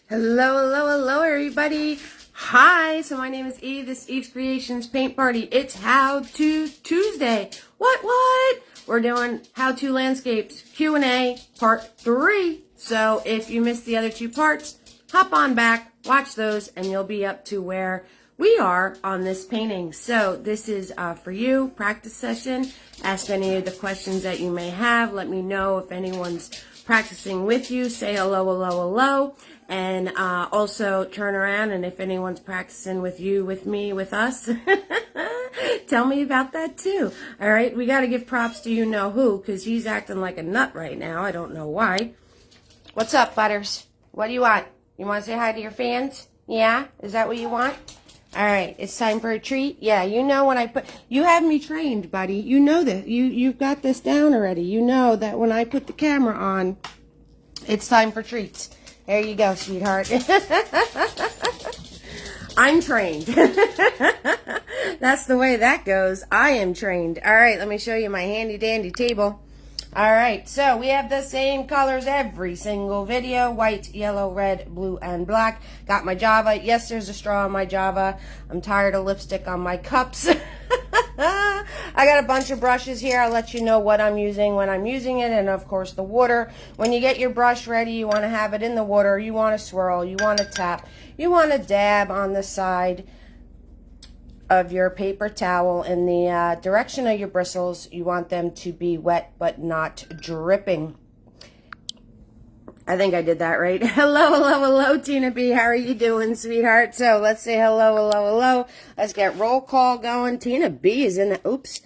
Hello, hello, hello, everybody. Hi, so my name is Eve. This is Eve's Creations Paint Party. It's How To Tuesday. What? We're doing How To Landscapes Q&A Part 3. So if you missed the other two parts, hop on back, watch those, and you'll be up to where we are on this painting. So this is for you, practice session. Ask any of the questions that you may have. Let me know if anyone's practicing with you. Say hello, hello, hello. And also turn around, and if anyone's practicing with you, with me, with us, tell me about that too. All right, we got to give props to you-know-who, because he's acting like a nut right now. I don't know why. What's up, Butters? What do you want? You want to say hi to your fans? Yeah? Is that what you want? All right, it's time for a treat. Yeah, you know when I put, you have me trained, buddy. You know that. You've got this down already. You know that when I put the camera on, it's time for treats. There you go, sweetheart. I'm trained. That's the way that goes. I am trained. All right, let me show you my handy dandy table. All right, so we have the same colors every single video: white, yellow, red, blue, and black. Got my Java. Yes, there's a straw on my Java. I'm tired of lipstick on my cups. I got a bunch of brushes here. I'll let you know what I'm using when I'm using it, and of course the water. When you get your brush ready, you want to have it in the water. You want to swirl. You want to tap. You want to dab on the side of your paper towel in the direction of your bristles. You want them to be wet but not dripping. I think I did that right. Hello, Tina B. How are you doing, sweetheart? So let's say hello. Let's get roll call going. Tina B is in the,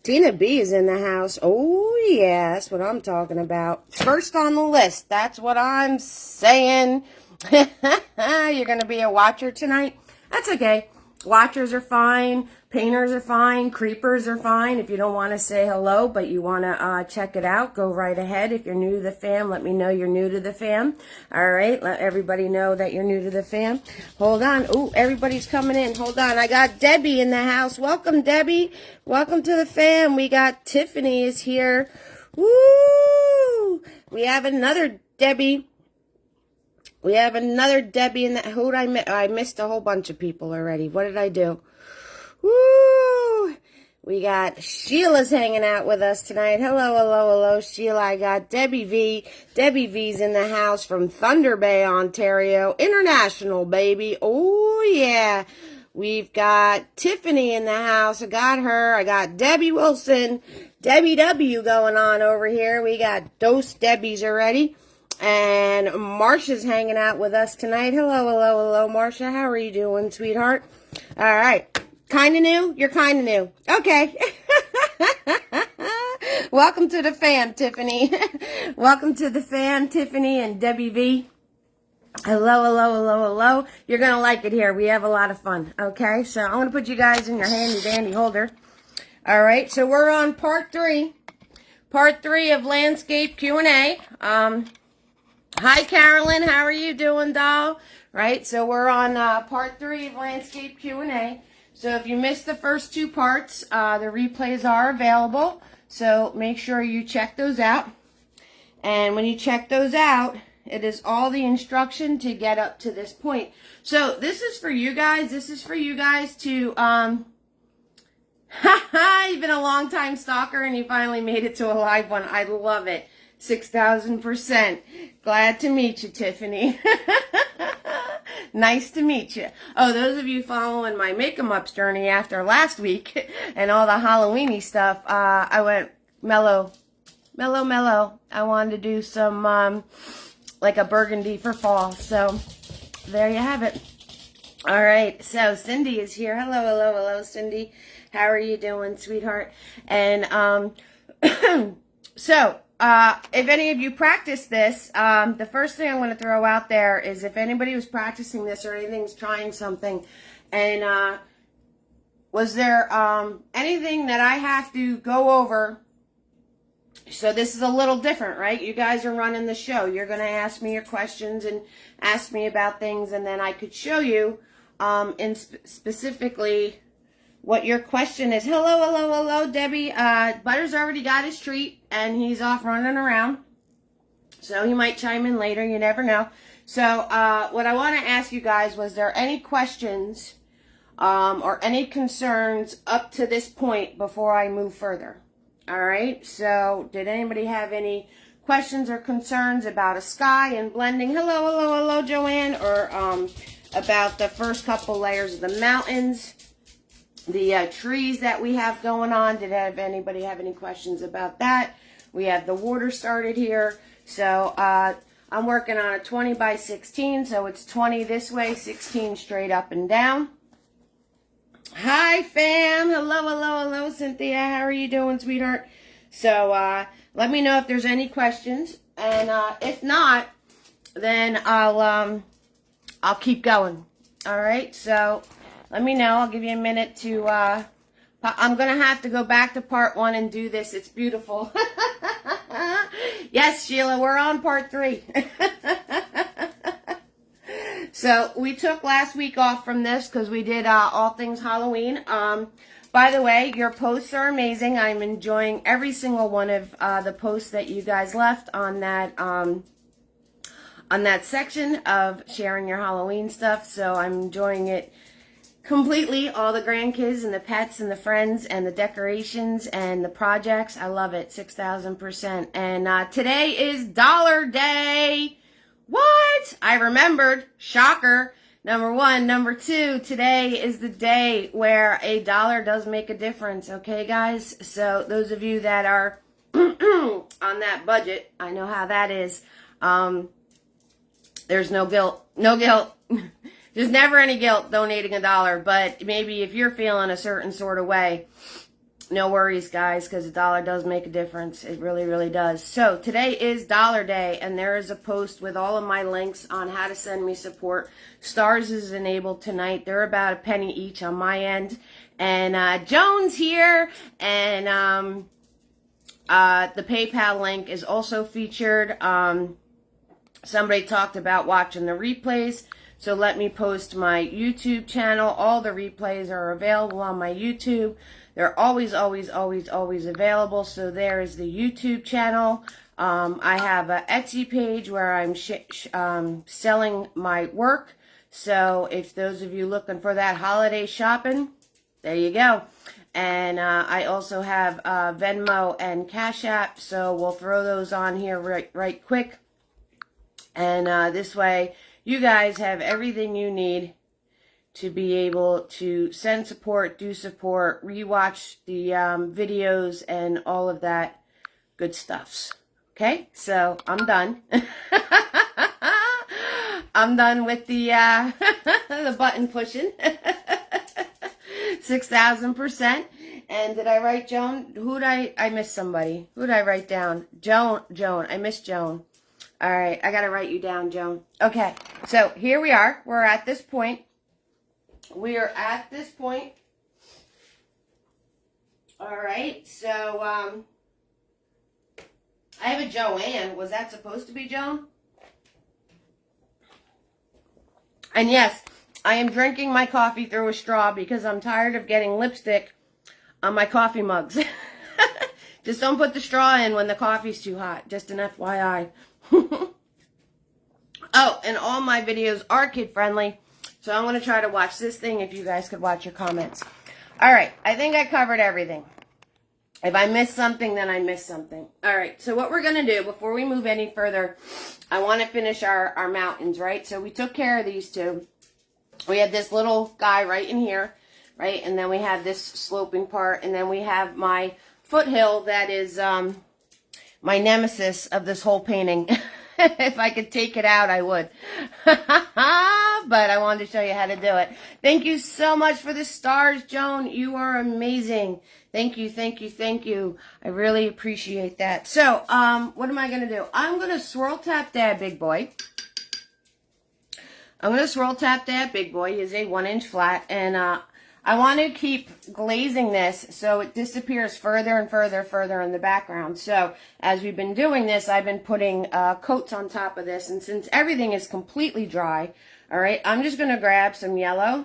Tina B is in the house. Oh, yeah, that's what I'm talking about. First on the list. That's what I'm saying. You're going to be a watcher tonight? That's okay. Watchers are fine, painters are fine, creepers are fine. If you don't want to say hello, but you want to check it out, go right ahead. If you're new to the fam, let me know you're new to the fam. All right, let everybody know that you're new to the fam. Hold on. Oh, everybody's coming in. Hold on. I got Debbie in the house. Welcome, Debbie. Welcome to the fam. We got Tiffany is here. Woo! We have another Debbie. We have another Debbie in that. Who'd I miss? I missed a whole bunch of people already. What did I do? Woo! We got Sheila's hanging out with us tonight. Hello, Sheila. I got Debbie V. Debbie V's in the house from Thunder Bay, Ontario. International, baby. Oh, yeah. We've got Tiffany in the house. I got her. I got Debbie Wilson. Debbie W going on over here. We got Dose Debbies already. And Marsha's hanging out with us tonight. Hello, Marsha. How are you doing, sweetheart? All right. Kind of new? You're kind of new. Okay. Welcome to the fam, Tiffany. Welcome to the fam, Tiffany and Debbie V. Hello. You're going to like it here. We have a lot of fun. Okay, so I'm going to put you guys in your handy-dandy holder. All right, so we're on part 3. Part 3 of Landscape Q&A. Hi, Carolyn. How are you doing, doll? Right, so we're on part 3 of Landscape Q&A. So if you missed the first 2 parts, the replays are available. So make sure you check those out. And when you check those out, it is all the instruction to get up to this point. So this is for you guys. This is for you guys to, you've been a long time stalker and you finally made it to a live one. I love it. 6,000%. Glad to meet you, Tiffany. Nice to meet you. Oh, those of you following my make-em-ups journey after last week and all the Halloweeny stuff, I went mellow. I wanted to do some, like a burgundy for fall. So there you have it. All right. So Cindy is here. Hello, Cindy. How are you doing, sweetheart? And, so, if any of you practice this, the first thing I'm going to throw out there is if anybody was practicing this or anything's trying something, and was there anything that I have to go over? So this is a little different, right? You guys are running the show. You're going to ask me your questions and ask me about things, and then I could show you specifically what your question is. Hello, Debbie. Butters already got his treat, and he's off running around. So he might chime in later. You never know. So what I want to ask you guys, was there any questions or any concerns up to this point before I move further? All right, so did anybody have any questions or concerns about a sky and blending? Hello, Joanne. Or about the first couple layers of the mountains, the trees that we have going on? Did anybody have any questions about that? We have the water started here. So I'm working on a 20 by 16, so it's 20 this way, 16 straight up and down. Hi, fam. Hello, Cynthia. How are you doing, sweetheart? So let me know if there's any questions, and if not, then I'll keep going. All right, so let me know. I'll give you a minute to I'm gonna have to go back to part 1 and do this. It's beautiful. Yes, Sheila, we're on part 3. So we took last week off from this because we did all things Halloween. By the way, your posts are amazing. I'm enjoying every single one of the posts that you guys left on that section of sharing your Halloween stuff. So I'm enjoying it completely. All the grandkids and the pets and the friends and the decorations and the projects. I love it. 6,000%. And today is Dollar Day. What? I remembered. Shocker. Number 1. Number 2, today is the day where a dollar does make a difference. Okay, guys? So those of you that are on that budget, I know how that is. There's no guilt. No guilt. There's never any guilt donating $1, but maybe if you're feeling a certain sort of way, no worries, guys, because a dollar does make a difference. It really, really does. So today is Dollar Day, and there is a post with all of my links on how to send me support. Stars is enabled tonight. They're about a penny each on my end. And Joan's here, and the PayPal link is also featured. Somebody talked about watching the replays. So let me post my YouTube channel. All the replays are available on my YouTube. They're always available. So there is the YouTube channel. I have an Etsy page where I'm selling my work. So if those of you looking for that holiday shopping, there you go. And I also have Venmo and Cash App. So we'll throw those on here right quick. And this way, you guys have everything you need to be able to send support, do support, rewatch the videos, and all of that good stuffs. Okay, so I'm done. I'm done with the the button pushing. 6,000%. And did I write Joan? I missed somebody. Who'd I write down? Joan. I missed Joan. All right, I got to write you down, Joan. Okay, so here we are. We're at this point. We are at this point. All right, so I have a Joanne. Was that supposed to be Joan? And yes, I am drinking my coffee through a straw because I'm tired of getting lipstick on my coffee mugs. Just don't put the straw in when the coffee's too hot. Just an FYI. Oh, and all my videos are kid-friendly, so I'm going to try to watch this thing if you guys could watch your comments. All right, I think I covered everything. If I missed something, then I missed something. All right, so what we're going to do before we move any further, I want to finish our mountains, right? So we took care of these two. We had this little guy right in here, right? And then we have this sloping part, and then we have my foothill that is my nemesis of this whole painting. If I could take it out, I would. But I wanted to show you how to do it. Thank you so much for the stars, Joan. You are amazing. Thank you, thank you, thank you. I really appreciate that. So, what am I going to do? I'm going to swirl tap that big boy. I'm going to swirl tap that big boy. He is a 1-inch flat. And I want to keep glazing this so it disappears further and further in the background. So as we've been doing this, I've been putting coats on top of this. And since everything is completely dry, all right, I'm just going to grab some yellow,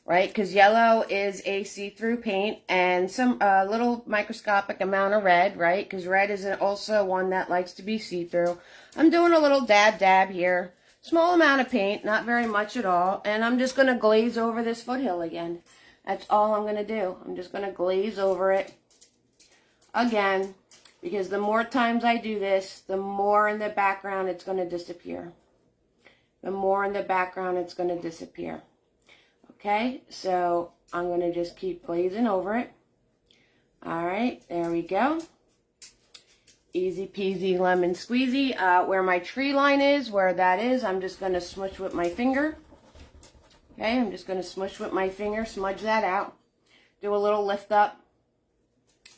right? Because yellow is a see-through paint, and some little microscopic amount of red, right? Because red is also one that likes to be see-through. I'm doing a little dab here. small amount of paint, not very much at all. And I'm just going to glaze over this foothill again. That's all I'm going to do. I'm just going to glaze over it again, because the more times I do this, the more in the background it's going to disappear. The more in the background it's going to disappear. Okay, so I'm going to just keep glazing over it. All right, there we go. Easy peasy lemon squeezy. Where my tree line is, where that is, I'm just going to smush with my finger. Okay, I'm just going to smush with my finger, smudge that out. Do a little lift up.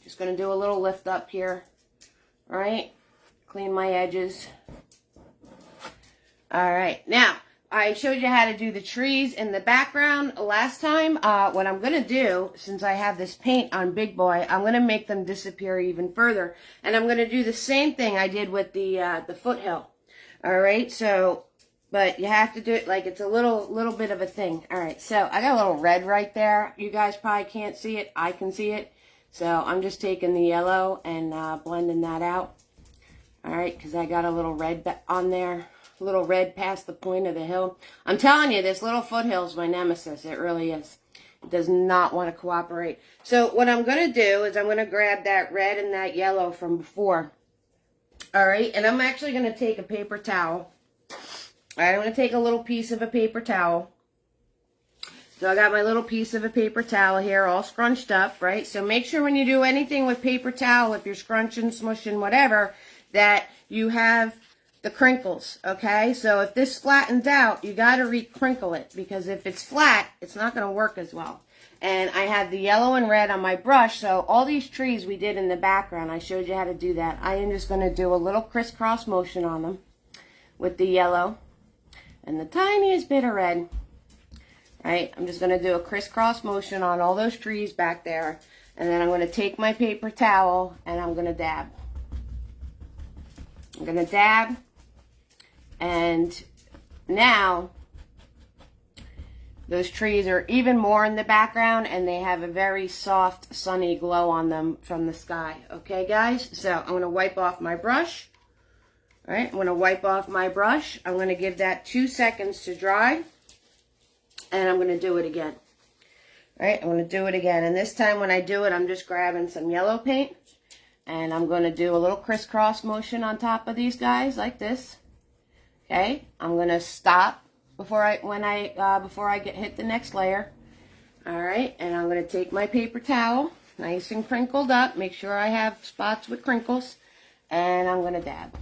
Just going to do a little lift up here. All right, clean my edges. All right, now, I showed you how to do the trees in the background last time. What I'm going to do, since I have this paint on Big Boy, I'm going to make them disappear even further. And I'm going to do the same thing I did with the foothill. All right, so, but you have to do it like it's a little bit of a thing. All right, so I got a little red right there. You guys probably can't see it. I can see it. So I'm just taking the yellow and blending that out. All right, because I got a little red on there. A little red past the point of the hill. I'm telling you, this little foothill is my nemesis. It really is. It does not want to cooperate. So what I'm going to do is I'm going to grab that red and that yellow from before. All right, and I'm actually going to take a paper towel. All right, I'm going to take a little piece of a paper towel. So I got my little piece of a paper towel here all scrunched up, right? So make sure when you do anything with paper towel, if you're scrunching, smushing, whatever, that you have the crinkles, okay? So if this flattens out, you got to re-crinkle it, because if it's flat, it's not going to work as well. And I had the yellow and red on my brush, so all these trees we did in the background, I showed you how to do that. I am just going to do a little crisscross motion on them with the yellow and the tiniest bit of red. Right? I'm just going to do a crisscross motion on all those trees back there, and then I'm going to take my paper towel and I'm going to dab. I'm going to dab, and now those trees are even more in the background, and they have a very soft, sunny glow on them from the sky. Okay, guys? So I'm going to wipe off my brush. All right, I'm going to wipe off my brush. I'm going to give that 2 seconds to dry, and I'm going to do it again. All right, I'm going to do it again, and this time when I do it, I'm just grabbing some yellow paint, and I'm going to do a little crisscross motion on top of these guys like this. Okay, I'm going to stop before I hit the next layer. All right, and I'm going to take my paper towel, nice and crinkled up. Make sure I have spots with crinkles, and I'm going to dab.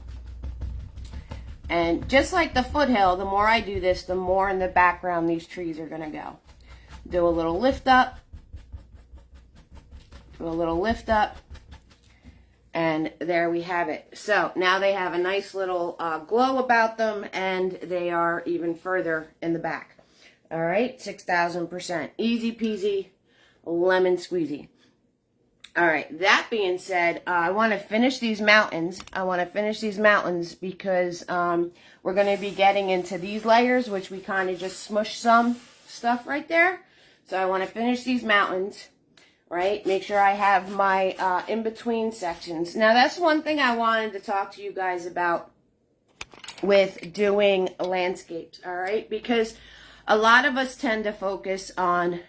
And just like the foothill, the more I do this, the more in the background these trees are going to go. Do a little lift up. Do a little lift up. And there we have it. So now they have a nice little glow about them, and they are even further in the back. All right, 6,000%. Easy peasy, lemon squeezy. All right, that being said, I want to finish these mountains. Because we're going to be getting into these layers, which we kind of just smushed some stuff right there. So I want to finish these mountains, right? Make sure I have my in-between sections. Now, that's one thing I wanted to talk to you guys about with doing landscapes, all right? Because a lot of us tend to focus on,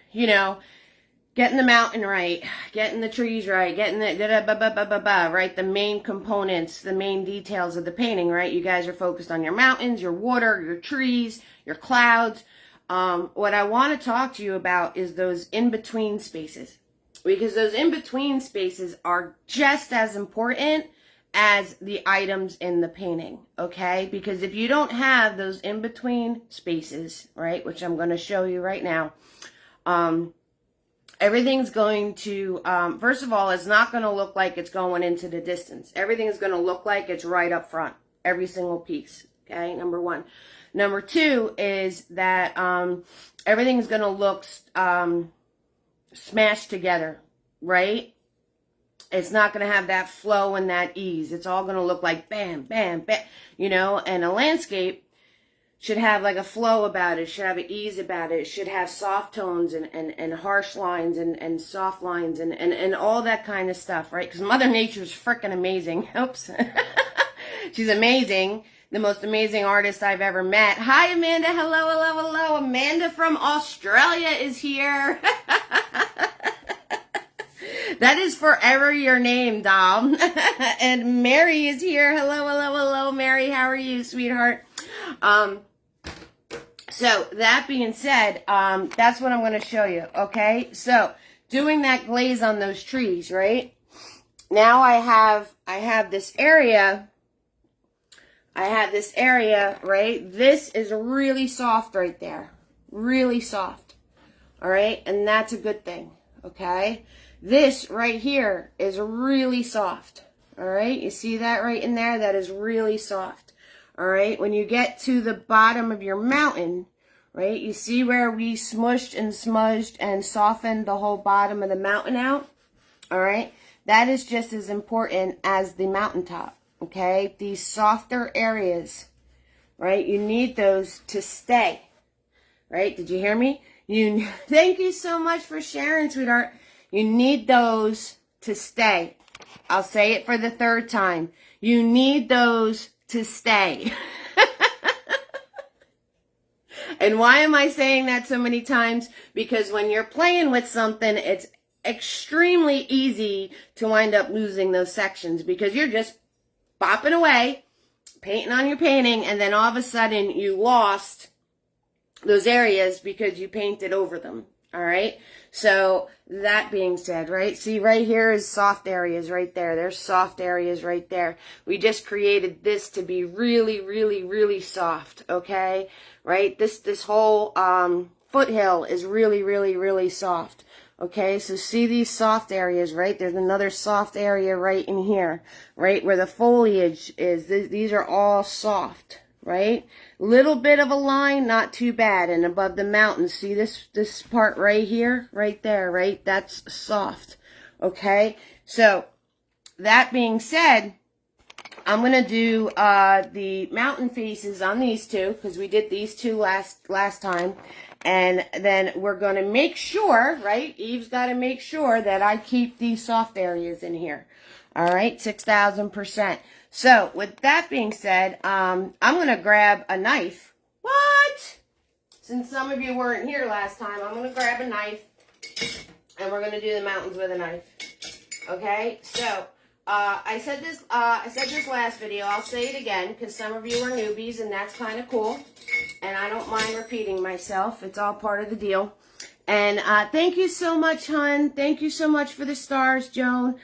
getting the mountain right, getting the trees right, getting the right? The main components, the main details of the painting, right? You guys are focused on your mountains, your water, your trees, your clouds. What I want to talk to you about is those in-between spaces, because those in-between spaces are just as important as the items in the painting, okay? Because if you don't have those in-between spaces, right, which I'm going to show you right now, everything's going to, first of all, it's not going to look like it's going into the distance. Everything's going to look like it's right up front, every single piece, okay, number one. Number two is that everything's going to look smashed together, right? It's not going to have that flow and that ease. It's all going to look like bam, bam, bam, and a landscape should have like a flow about it, should have an ease about it, should have soft tones and harsh lines and soft lines and all that kind of stuff, right? Because Mother Nature's freaking amazing. Oops. She's amazing. the most amazing artist I've ever met. Hi, Amanda. Hello, hello, hello. Amanda from Australia is here. That is forever your name, doll. And Mary is here. Hello, hello, hello, Mary. How are you, sweetheart? So that being said, that's what I'm going to show you. Okay. So doing that glaze on those trees, right? Now I have this area. I have this area, right? This is really soft right there. Really soft. All right. And that's a good thing. Okay. This right here is really soft. All right. You see that right in there? That is really soft. All right. When you get to the bottom of your mountain, right? You see where we smushed and smudged and softened the whole bottom of the mountain out? All right. That is just as important as the mountaintop. Okay. These softer areas, right? You need those to stay. Right? Did you hear me? Thank you so much for sharing, sweetheart. You need those to stay. I'll say it for the third time. You need those to stay. And why am I saying that so many times? Because when you're playing with something, it's extremely easy to wind up losing those sections because you're just bopping away, painting on your painting, and then all of a sudden you lost those areas because you painted over them. All right. So that being said, right? See right here is soft areas right there. There's soft areas right there. We just created this to be really, really, really soft. Okay. Right. This whole, foothill is really, really, really soft. Okay. So see these soft areas, right? There's another soft area right in here, right? Where the foliage is. These are all soft. Right? Little bit of a line, not too bad. And above the mountain, see this part right here? Right there, right? That's soft. Okay? So, that being said, I'm going to do the mountain faces on these two, because we did these two last time. And then we're going to make sure, right? Eve's got to make sure that I keep these soft areas in here. All right? 6,000%. So, with that being said, I'm going to grab a knife. What? Since some of you weren't here last time, I'm going to grab a knife, and we're going to do the mountains with a knife. Okay? So, I said this last video. I'll say it again, because some of you are newbies, and that's kind of cool. And I don't mind repeating myself. It's all part of the deal. And thank you so much, hon. Thank you so much for the stars, Joan.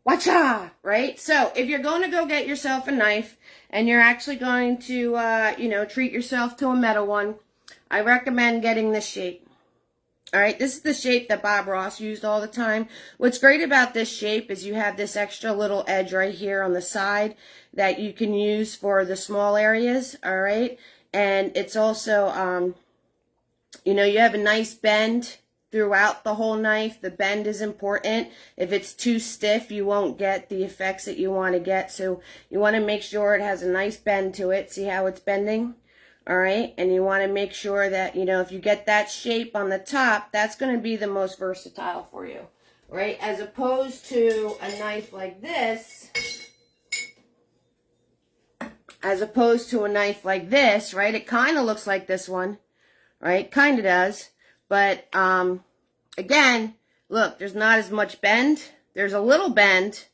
Watcha! Right? So, if you're going to go get yourself a knife, and you're actually going to, treat yourself to a metal one, I recommend getting this shape. Alright, this is the shape that Bob Ross used all the time. What's great about this shape is you have this extra little edge right here on the side that you can use for the small areas, alright? And it's also, you have a nice bend throughout the whole knife. The bend is important. If it's too stiff, you won't get the effects that you want to get. So you want to make sure it has a nice bend to it. See how it's bending? All right. And you want to make sure that, if you get that shape on the top, that's going to be the most versatile for you. Right? As opposed to a knife like this. Right? It kind of looks like this one. Right? Kind of does. But, again, look, there's not as much bend. There's a little bend,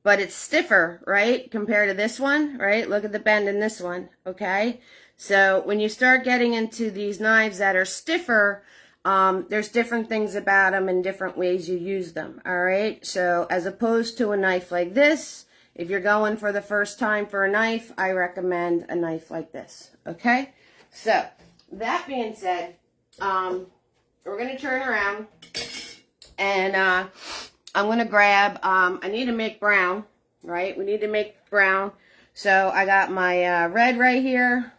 but it's stiffer, right? Compared to this one, right? Look at the bend in this one, okay? So when you start getting into these knives that are stiffer, there's different things about them and different ways you use them, all right? So as opposed to a knife like this, if you're going for the first time for a knife, I recommend a knife like this, okay? So that being said, we're going to turn around, and I'm going to grab, I need to make brown, right? We need to make brown. So I got my red right here,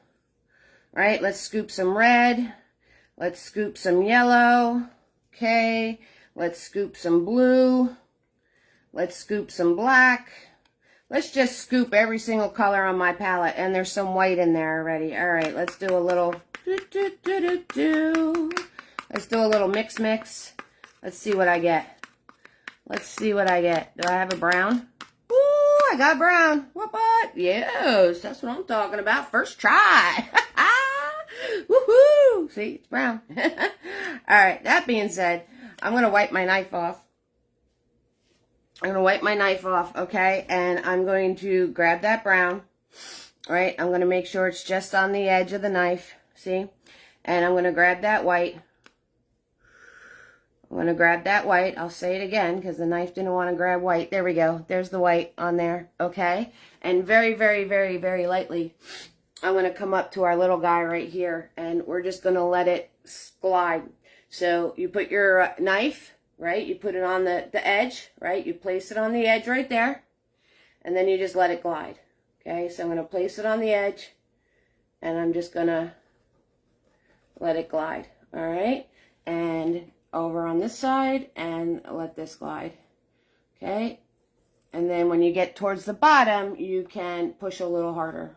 right? Let's scoop some red. Let's scoop some yellow. Okay. Let's scoop some blue. Let's scoop some black. Let's just scoop every single color on my palette, and there's some white in there already. All right, let's do a little Let's do a little mix. Let's see what I get. Do I have a brown? Ooh, I got brown. What? Yes, that's what I'm talking about. First try. Woohoo! See, it's brown. All right, that being said, I'm going to wipe my knife off. Okay? And I'm going to grab that brown. All right, I'm going to make sure it's just on the edge of the knife. See? And I'm going to grab that white. I'll say it again because the knife didn't want to grab white. There we go. There's the white on there. Okay? And very, very, very, very lightly, I'm going to come up to our little guy right here. And we're just going to let it glide. So you put your knife, right? You put it on the edge, right? You place it on the edge right there. And then you just let it glide. Okay? So I'm going to place it on the edge. And I'm just going to let it glide. All right? And over on this side and let this glide. Okay? And then when you get towards the bottom, you can push a little harder.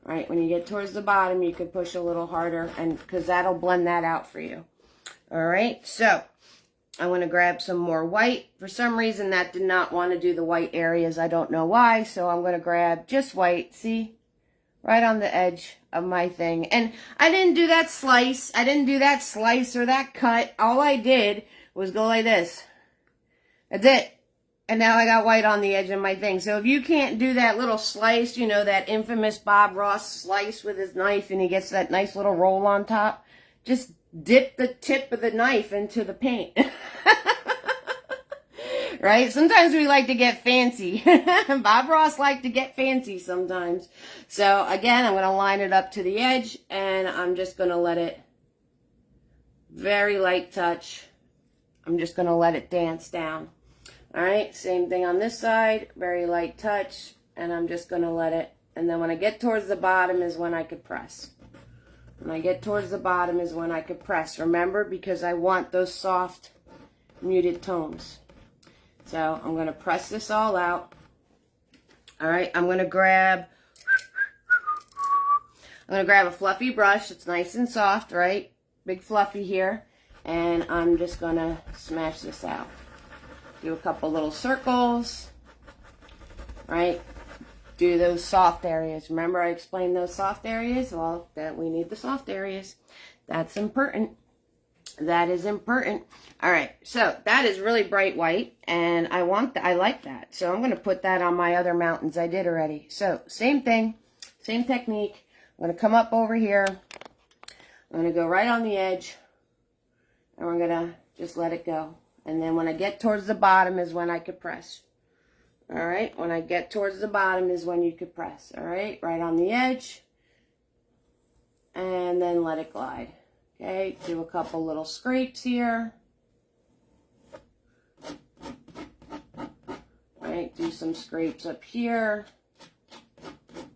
Right? When you get towards the bottom, you can push a little harder, and because that'll blend that out for you. All right? So I'm going to grab some more white. For some reason, that did not want to do the white areas. I don't know why. So I'm going to grab just white. See? Right on the edge of my thing. And I didn't do that slice. I didn't do that slice or that cut. All I did was go like this. That's it. And now I got white on the edge of my thing. So if you can't do that little slice, you know, that infamous Bob Ross slice with his knife and he gets that nice little roll on top, just dip the tip of the knife into the paint. Right? Sometimes we like to get fancy. Bob Ross liked to get fancy sometimes. So again, I'm going to line it up to the edge and I'm just going to let it, very light touch. I'm just going to let it dance down. All right, same thing on this side, very light touch, and I'm just going to let it, and then when I get towards the bottom is when I could press. When I get towards the bottom is when I could press. Remember, because I want those soft, muted tones. So I'm going to press this all out. All right, I'm going to grab a fluffy brush. It's nice and soft, right? Big fluffy here. And I'm just going to smash this out. Do a couple little circles, right? Do those soft areas. Remember I explained those soft areas? Well, that we need the soft areas. That's important. That is important. All right, so that is really bright white, and I like that. So I'm going to put that on my other mountains I did already. So same thing, same technique. I'm going to come up over here. I'm going to go right on the edge, and we're going to just let it go. And then when I get towards the bottom is when I could press. All right, when I get towards the bottom is when you could press. All right, right on the edge, and then let it glide. Okay, do a couple little scrapes here. Right, do some scrapes up here.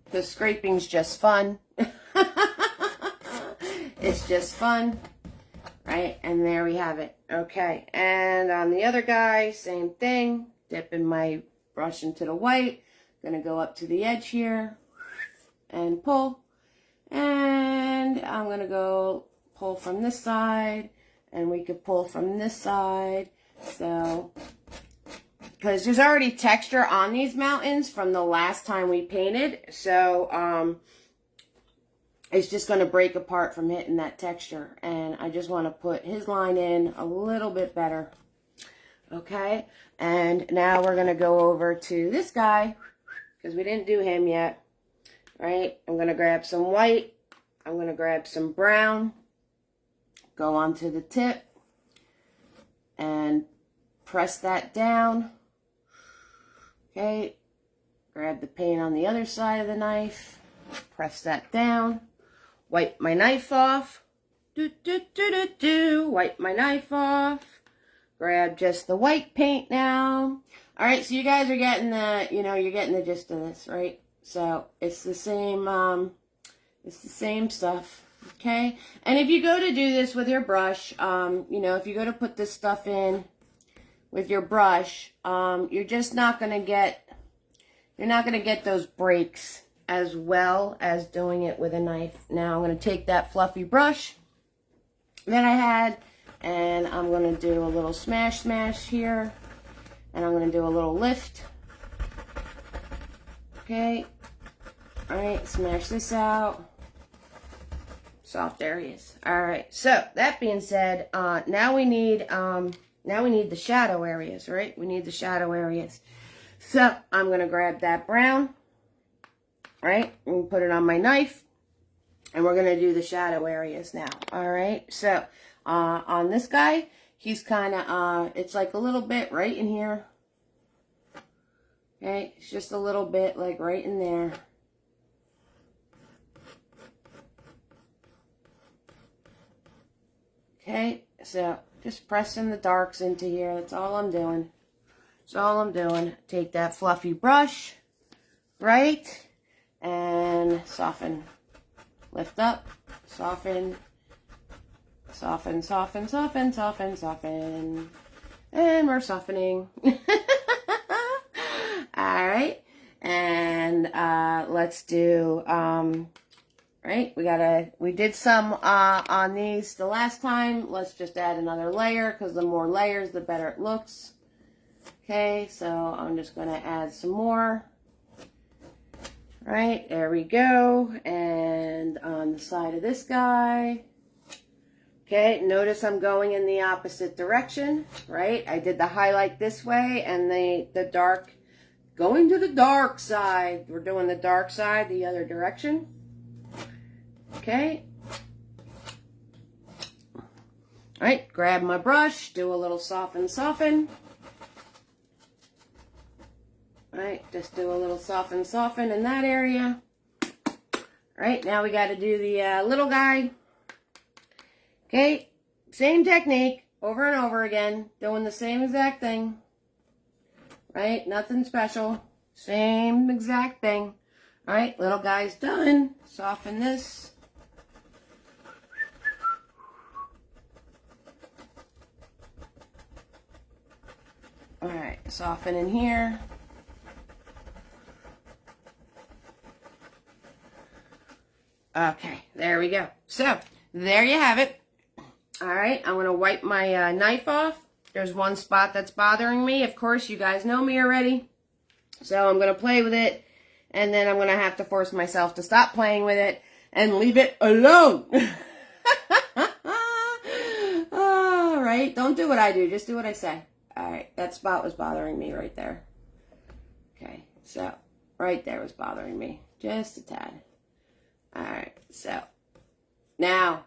Because scraping's just fun. It's just fun. Right, and there we have it. Okay, and on the other guy, same thing. Dipping my brush into the white. Gonna go up to the edge here and pull. And I'm gonna go pull from this side, and we could pull from this side. So, because there's already texture on these mountains from the last time we painted, so it's just going to break apart from hitting that texture, and I just want to put his line in a little bit better. Okay, and now we're going to go over to this guy, because we didn't do him yet. Right, I'm going to grab some white, I'm going to grab some brown, go onto the tip and press that down. Okay, grab the paint on the other side of the knife, press that down, wipe my knife off, wipe my knife off, grab just the white paint now. All right, so you guys are getting the, you're getting the gist of this, right? So it's the same stuff. Okay, and if you go to do this with your brush, if you go to put this stuff in with your brush, you're just not going to get, those breaks as well as doing it with a knife. Now I'm going to take that fluffy brush that I had, and I'm going to do a little smash here, and I'm going to do a little lift. Okay. All right, smash this out. Soft areas. All right. So that being said, now we need the shadow areas, right? We need the shadow areas. So I'm gonna grab that brown, right, and put it on my knife, and we're gonna do the shadow areas now. All right. So on this guy, he's kind of it's like a little bit right in here. Okay, it's just a little bit like right in there. Okay, so just pressing the darks into here. That's all I'm doing. That's all I'm doing. Take that fluffy brush, right, and soften. Lift up, soften, soften, soften, soften, soften, soften. And we're softening. All right, and let's do right, we did some on these the last time. Let's just add another layer, because the more layers the better it looks. Okay, so I'm just going to add some more. Right, there we go. And on the side of this guy, okay, notice I'm going in the opposite direction, right? I did the highlight this way and the dark going to the dark side. We're doing the dark side the other direction. Okay. All right, grab my brush, do a little soften, soften. All right, just do a little soften, soften in that area. All right, now we got to do the little guy. Okay, same technique over and over again, doing the same exact thing. Right, nothing special, same exact thing. All right, little guy's done. Soften this. All right, soften in here. Okay, there we go. So, there you have it. All right, I'm going to wipe my knife off. There's one spot that's bothering me. Of course, you guys know me already. So, I'm going to play with it. And then I'm going to have to force myself to stop playing with it and leave it alone. All right, don't do what I do. Just do what I say. All right, that spot was bothering me right there. Okay, so right there was bothering me. Just a tad. All right, so now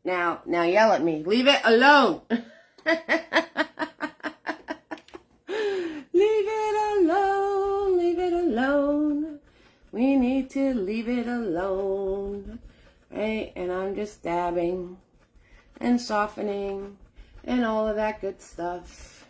yell at me. Leave it alone. Leave it alone. Leave it alone. We need to leave it alone. Right, and I'm just dabbing and softening and all of that good stuff.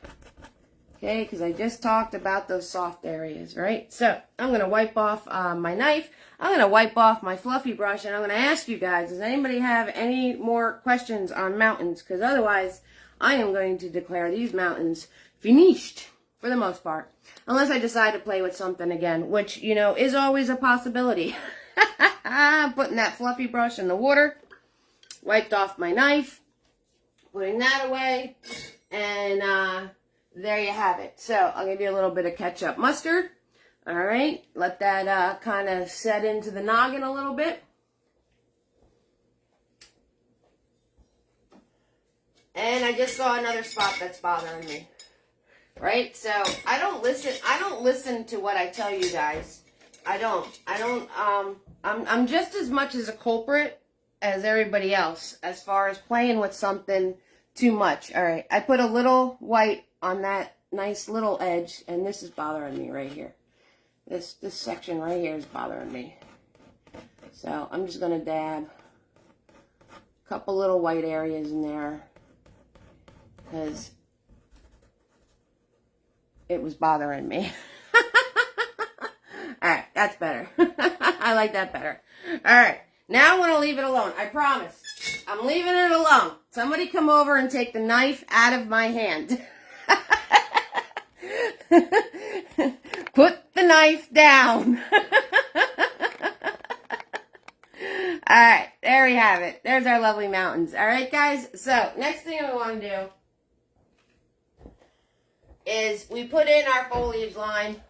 Okay, because I just talked about those soft areas, right? So I'm going to wipe off my knife. I'm going to wipe off my fluffy brush, and I'm going to ask you guys, does anybody have any more questions on mountains? Because otherwise, I am going to declare these mountains finished for the most part. Unless I decide to play with something again, which, you know, is always a possibility. Putting that fluffy brush in the water, wiped off my knife, putting that away, and there you have it. So I'll give you a little bit of ketchup mustard. All right, let that kind of set into the noggin a little bit. And I just saw another spot that's bothering me. Right? So I don't listen to what I tell you guys. I'm just as much as a culprit as everybody else as far as playing with something too much. All right, I put a little white on that nice little edge, and this is bothering me right here. This section right here is bothering me. So I'm just going to dab a couple little white areas in there because it was bothering me. All right, that's better. I like that better. All right, now I'm going to leave it alone. I promise. I'm leaving it alone. Somebody come over and take the knife out of my hand. Put the knife down. All right, there we have it. There's our lovely mountains. All right, guys. So next thing we want to do is we put in our foliage line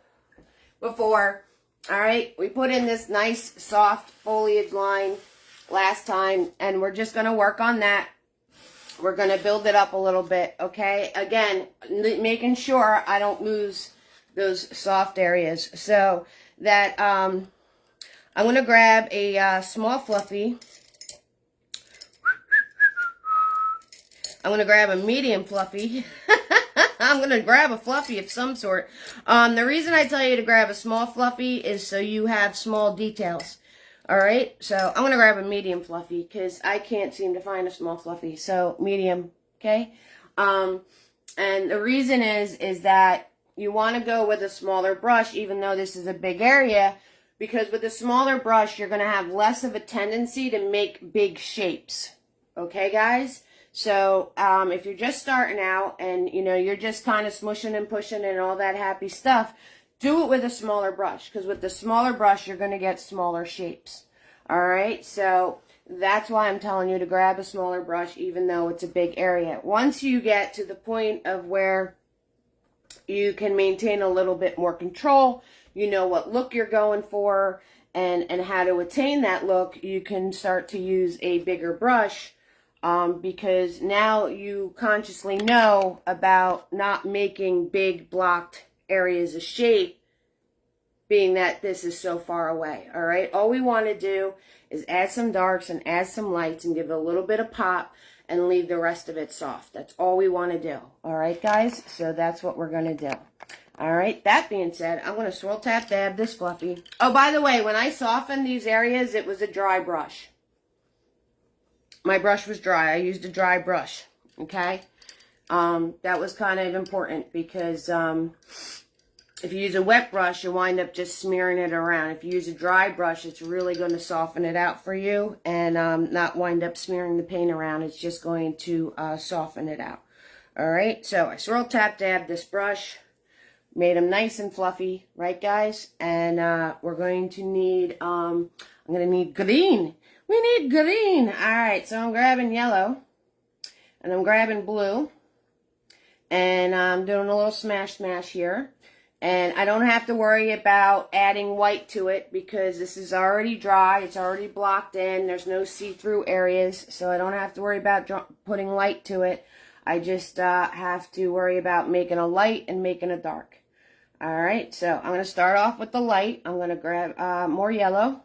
before, All right, we put in this nice soft foliage line last time, and we're just going to work on that. We're going to build it up a little bit, okay? Again, making sure I don't lose those soft areas. So that I'm going to grab a small fluffy. I'm going to grab a medium fluffy. I'm going to grab a fluffy of some sort. The reason I tell you to grab a small fluffy is so you have small details. All right, so I'm going to grab a medium fluffy because I can't seem to find a small fluffy. So medium, okay? And the reason is that you want to go with a smaller brush, even though this is a big area, because with a smaller brush, you're going to have less of a tendency to make big shapes. Okay, guys? So if you're just starting out and, you know, you're just kind of smushing and pushing and all that happy stuff, do it with a smaller brush, because with the smaller brush, you're going to get smaller shapes. All right, so that's why I'm telling you to grab a smaller brush, even though it's a big area. Once you get to the point of where you can maintain a little bit more control, you know what look you're going for and how to attain that look, you can start to use a bigger brush. Because now you consciously know about not making big blocked areas of shape, being that this is so far away. All right, all we want to do is add some darks and add some lights and give it a little bit of pop and leave the rest of it soft. That's all we want to do. All right, guys, so that's what we're going to do. All right, that being said, I'm going to swirl tap dab this fluffy. Oh, by the way, when I softened these areas, it was a dry brush. My brush was dry. I used a dry brush, okay? That was kind of important because if you use a wet brush, you wind up just smearing it around. If you use a dry brush, it's really going to soften it out for you and not wind up smearing the paint around. It's just going to soften it out. All right, so I swirl tap dab this brush, made them nice and fluffy, right, guys? And we're going to need, I'm going to need green. We need green. All right, so I'm grabbing yellow, and I'm grabbing blue, and I'm doing a little smash here. And I don't have to worry about adding white to it because this is already dry. It's already blocked in. There's no see-through areas, so I don't have to worry about putting light to it. I just have to worry about making a light and making a dark. All right, so I'm going to start off with the light. I'm going to grab more yellow.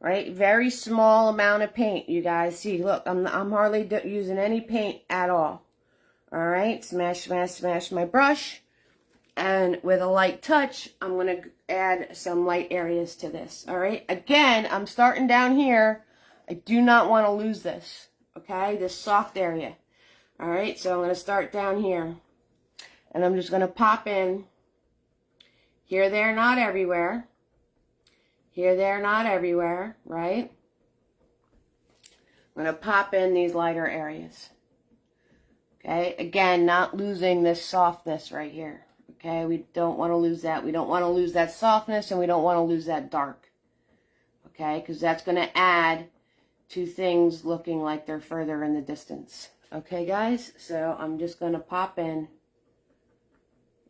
Right, very small amount of paint, you guys. See, look, I'm hardly using any paint at all. All right, smash my brush. And with a light touch, I'm going to add some light areas to this. All right, again, I'm starting down here. I do not want to lose this, okay, this soft area. All right, so I'm going to start down here. And I'm just going to pop in here, there, not everywhere. Here, there, not everywhere, right? I'm going to pop in these lighter areas. Okay, again, not losing this softness right here. Okay, we don't want to lose that. We don't want to lose that softness, and we don't want to lose that dark. Okay, because that's going to add to things looking like they're further in the distance. Okay, guys, so I'm just going to pop in,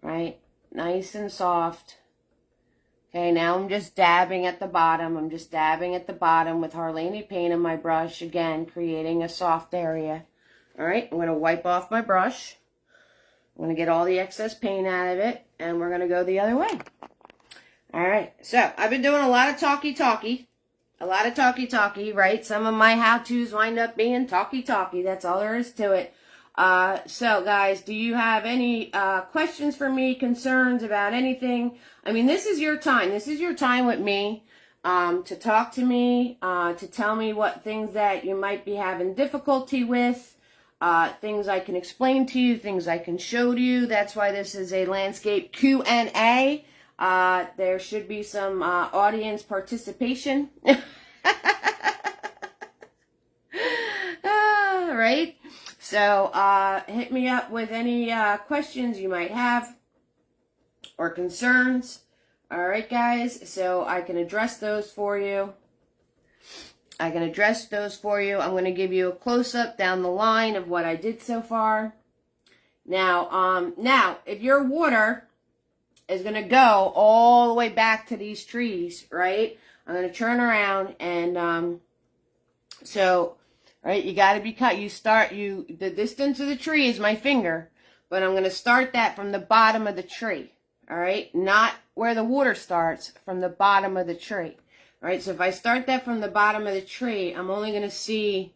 right, nice and soft. Okay, now I'm just dabbing at the bottom. I'm just dabbing at the bottom with hardly any paint on my brush. Again, creating a soft area. All right, I'm going to wipe off my brush. I'm going to get all the excess paint out of it, and we're going to go the other way. All right, so I've been doing a lot of talky. A lot of talky, right? Some of my how-tos wind up being talky. That's all there is to it. So guys, do you have any questions for me, concerns about anything? I mean, this is your time. This is your time with me to talk to me, to tell me what things that you might be having difficulty with, things I can explain to you, things I can show to you. That's why this is a landscape Q&A. There should be some audience participation. Right? So, hit me up with any questions you might have or concerns. All right, guys, so I can address those for you. I'm going to give you a close-up down the line of what I did so far. Now, if your water is going to go all the way back to these trees, right? I'm going to turn around and, so, right, you got to be cut. The distance of the tree is my finger, but I'm going to start that from the bottom of the tree, all right? Not where the water starts, from the bottom of the tree, all right? So if I start that from the bottom of the tree, I'm only going to see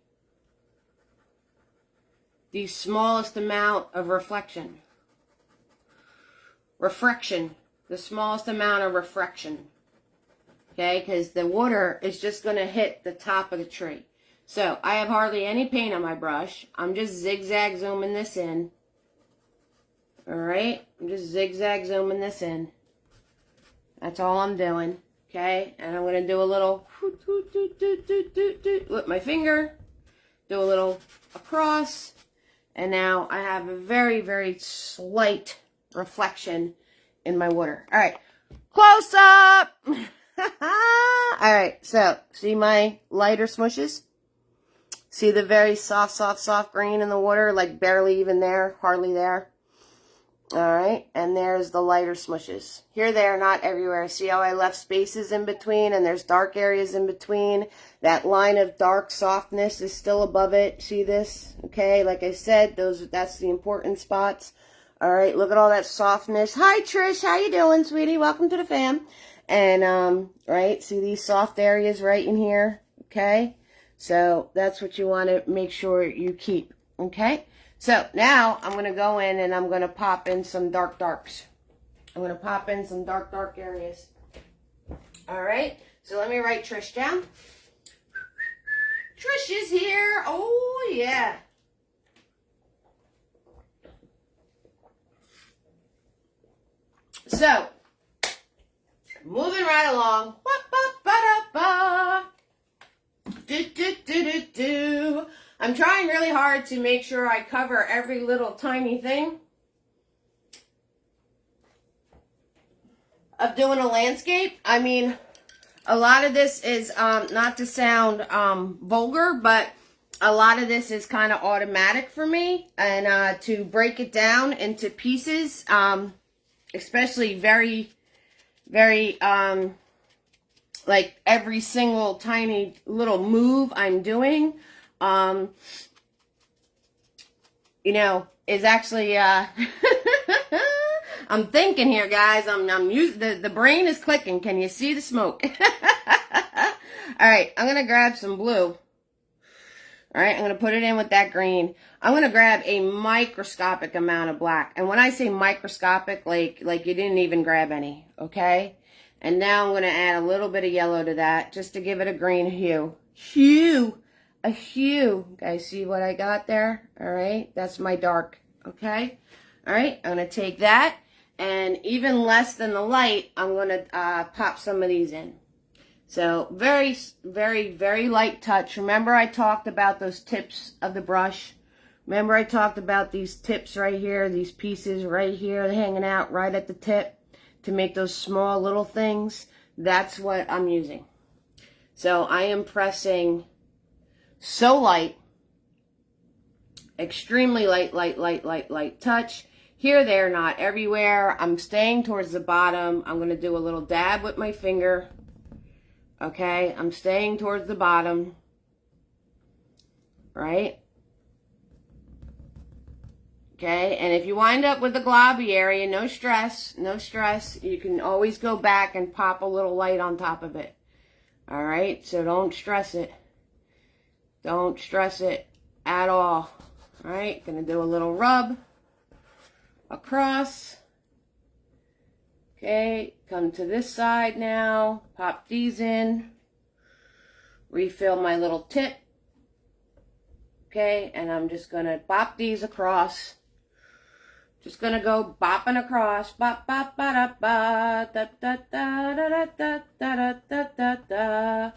the smallest amount of reflection, the smallest amount of refraction, okay? Because the water is just going to hit the top of the tree. So I have hardly any paint on my brush. I'm just zigzag zooming this in. All right, I'm just zigzag zooming this in. That's all I'm doing, okay? And I'm going to do a little with my finger, do a little across, and now I have a very, very slight reflection in my water. All right, close up. All right, so see my lighter smushes? See the very soft green in the water, like barely even there, hardly there. All right, and there's the lighter smushes. Here, there, not everywhere. See how I left spaces in between, and there's dark areas in between. That line of dark softness is still above it. See this? Okay, like I said, that's the important spots. All right, look at all that softness. Hi, Trish. How you doing, sweetie? Welcome to the fam. And, right, see these soft areas right in here? Okay, so that's what you want to make sure you keep, okay? So now I'm going to go in and I'm going to pop in some darks. I'm going to pop in some dark areas. All right, so let me write Trish down. Trish is here. Oh, yeah. So, moving right along. I'm trying really hard to make sure I cover every little tiny thing of doing a landscape. I mean, a lot of this is, not to sound vulgar, but a lot of this is kind of automatic for me. And to break it down into pieces, especially very, very, like every single tiny little move I'm doing, you know, is actually, I'm thinking here, guys. I'm using, the brain is clicking. Can you see the smoke? All right, I'm going to grab some blue. All right, I'm going to put it in with that green. I'm going to grab a microscopic amount of black. And when I say microscopic, like you didn't even grab any, okay? And now I'm going to add a little bit of yellow to that just to give it a green hue. A hue. Guys, see what I got there? All right, that's my dark, okay? All right, I'm going to take that, and even less than the light, I'm going to pop some of these in. So very, very, very light touch. Remember I talked about those tips of the brush? Remember I talked about these tips right here, these pieces right here hanging out right at the tip to make those small little things? That's what I'm using. So I am pressing so light, extremely light touch. Here, there, not everywhere. I'm staying towards the bottom. I'm going to do a little dab with my finger. Okay, I'm staying towards the bottom. Right? Okay, and if you wind up with a globby area, no stress, no stress. You can always go back and pop a little light on top of it. All right, so don't stress it. Don't stress it at all. All right, gonna do a little rub across. Okay, come to this side now. Pop these in. Refill my little tip. Okay, and I'm just gonna bop these across. Just gonna go bopping across. Bop, bop, ba, da, ba, da, da, da, da, da, da, da, da, da.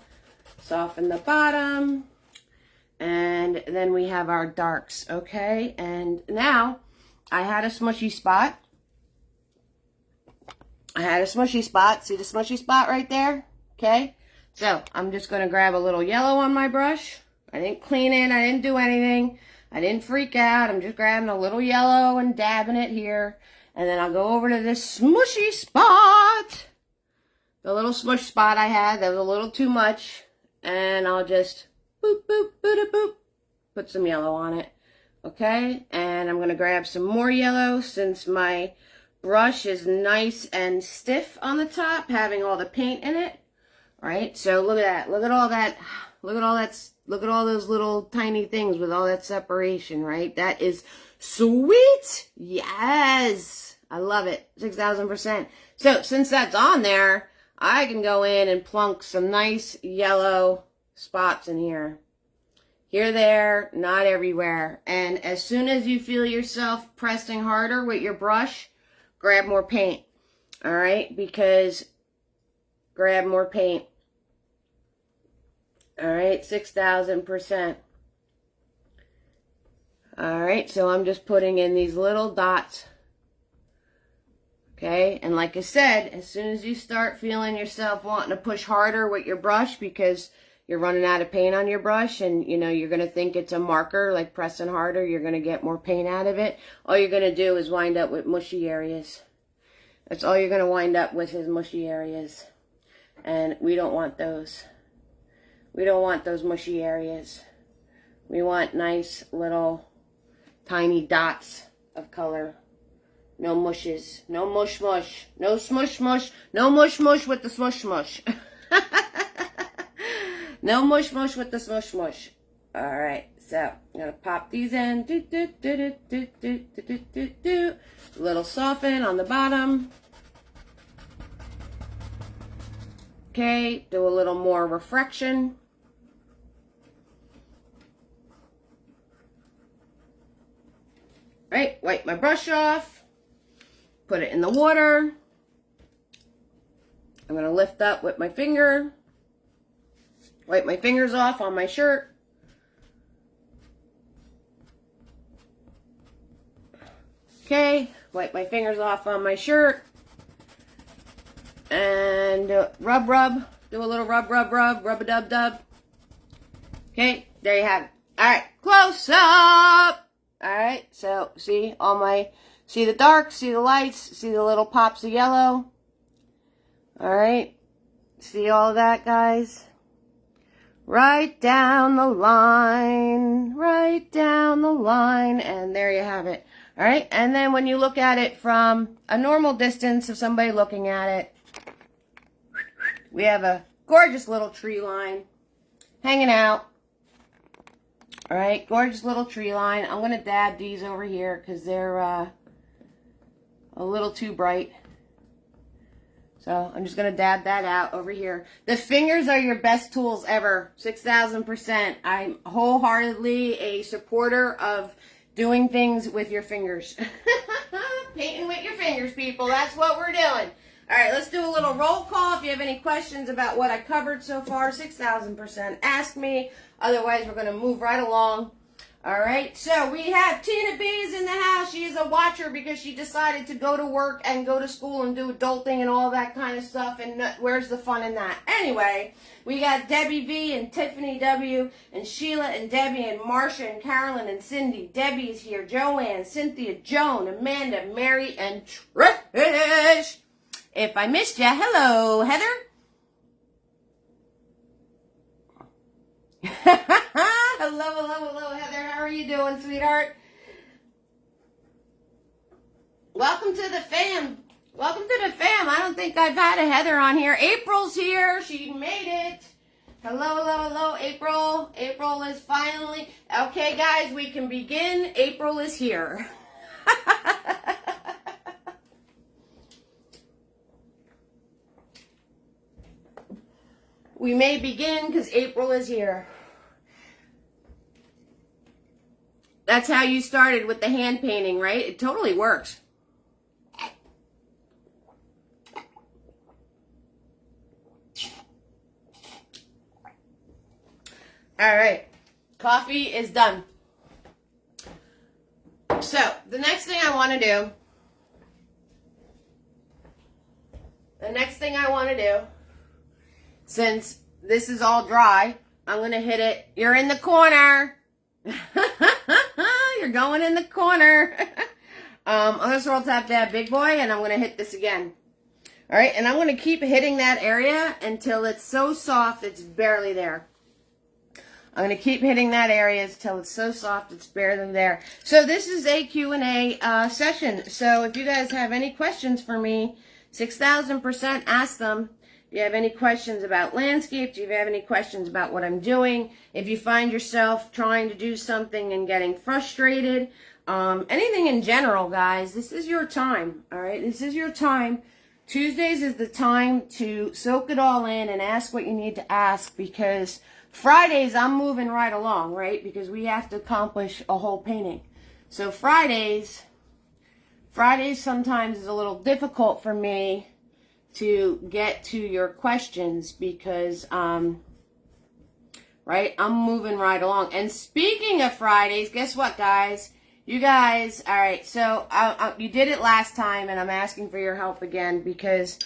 Soften the bottom. And then we have our darks, okay? And now, I had a smushy spot. See the smushy spot right there? Okay? So, I'm just going to grab a little yellow on my brush. I didn't clean it. I didn't do anything. I didn't freak out. I'm just grabbing a little yellow and dabbing it here. And then I'll go over to this smushy spot. The little smush spot I had, that was a little too much. And I'll just boop, boop, boop, boop, put some yellow on it. Okay, and I'm going to grab some more yellow since my brush is nice and stiff on the top, having all the paint in it. All right, so look at that. Look at all that. Look at all that. Look at all those little tiny things with all that separation, right? That is sweet. Yes, I love it. 6,000%. So since that's on there, I can go in and plunk some nice yellow spots in here. Here, there, not everywhere. And as soon as you feel yourself pressing harder with your brush, grab more paint. All right, because grab more paint. All right, 6,000%. All right, so I'm just putting in these little dots. Okay, and like I said, as soon as you start feeling yourself wanting to push harder with your brush because you're running out of paint on your brush and, you know, you're going to think it's a marker, like pressing harder, you're going to get more paint out of it. All you're going to do is wind up with mushy areas. That's all you're going to wind up with is mushy areas. And we don't want those. We don't want those mushy areas. We want nice little tiny dots of color. No mushes. No mush mush. No smush mush. No mush mush with the smush mush. No mush mush with the smush mush. Alright, so I'm going to pop these in. A little soften on the bottom. Okay, do a little more refraction. Right, wipe my brush off. Put it in the water. I'm going to lift up with my finger. Wipe my fingers off on my shirt. Okay, wipe my fingers off on my shirt. And rub, rub. Do a little rub, rub, rub. Rub-a-dub-dub. Okay, there you have it. Alright, close up. Alright, so see all my... See the dark, see the lights, see the little pops of yellow. Alright, see all that, guys? Right down the line, right down the line, and there you have it. Alright, and then when you look at it from a normal distance of somebody looking at it, we have a gorgeous little tree line hanging out. Alright, gorgeous little tree line. I'm going to dab these over here because they're a little too bright. So I'm just going to dab that out over here. The fingers are your best tools ever. 6,000%. I'm wholeheartedly a supporter of doing things with your fingers. Painting with your fingers, people. That's what we're doing. All right, let's do a little roll call. If you have any questions about what I covered so far, 6,000%. Ask me. Otherwise, we're going to move right along. All right, so we have Tina B's in the house. She is a watcher because she decided to go to work and go to school and do adulting and all that kind of stuff. And where's the fun in that? Anyway, we got Debbie V and Tiffany W and Sheila and Debbie and Marcia and Carolyn and Cindy. Debbie's here. Joanne, Cynthia, Joan, Amanda, Mary, and Trish. If I missed you, hello, Heather. Hello, Heather. How are you doing, sweetheart? Welcome to the fam. Welcome to the fam. I don't think I've had a Heather on here. April's here. She made it. Hello, April. April is finally... Okay, guys, we can begin. April is here. We may begin because April is here. That's how you started with the hand painting, right? It totally works. All right. Coffee is done. So, the next thing I want to do, since this is all dry, I'm going to hit it. You're in the corner. You're going in the corner. I'm going to swirl tap dab big boy, and I'm going to hit this again. All right, and I'm going to keep hitting that area until it's so soft it's barely there. I'm going to keep hitting that area until it's so soft it's barely there. So this is a Q&A session. So if you guys have any questions for me, 6,000% ask them. If you have any questions about landscape, do you have any questions about what I'm doing? If you find yourself trying to do something and getting frustrated, anything in general, guys, this is your time, all right? This is your time. Tuesdays is the time to soak it all in and ask what you need to ask, because Fridays, I'm moving right along, right? Because we have to accomplish a whole painting. So Fridays sometimes is a little difficult for me to get to your questions because, right, I'm moving right along. And speaking of Fridays, guess what, guys? You guys, all right, so you did it last time, and I'm asking for your help again because,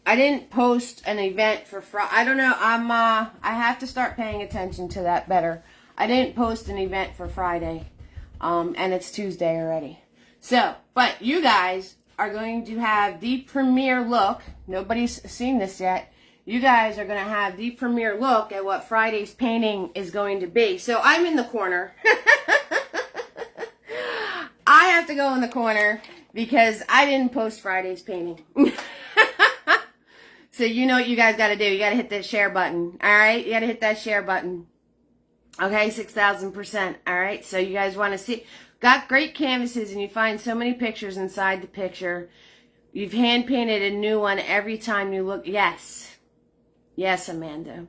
I didn't post an event for Friday. I don't know. I have to start paying attention to that better. I didn't post an event for Friday, and it's Tuesday already. So, but you guys are going to have the premiere look. Nobody's seen this yet. You guys are going to have the premiere look at what Friday's painting is going to be. So I'm in the corner. I have to go in the corner because I didn't post Friday's painting. So you know what you guys got to do. You got to hit that share button. All right? You got to hit that share button. Okay? 6,000%. All right? So you guys want to see. Got great canvases, and you find so many pictures inside the picture. You've hand painted a new one every time you look. Yes. Yes, Amanda.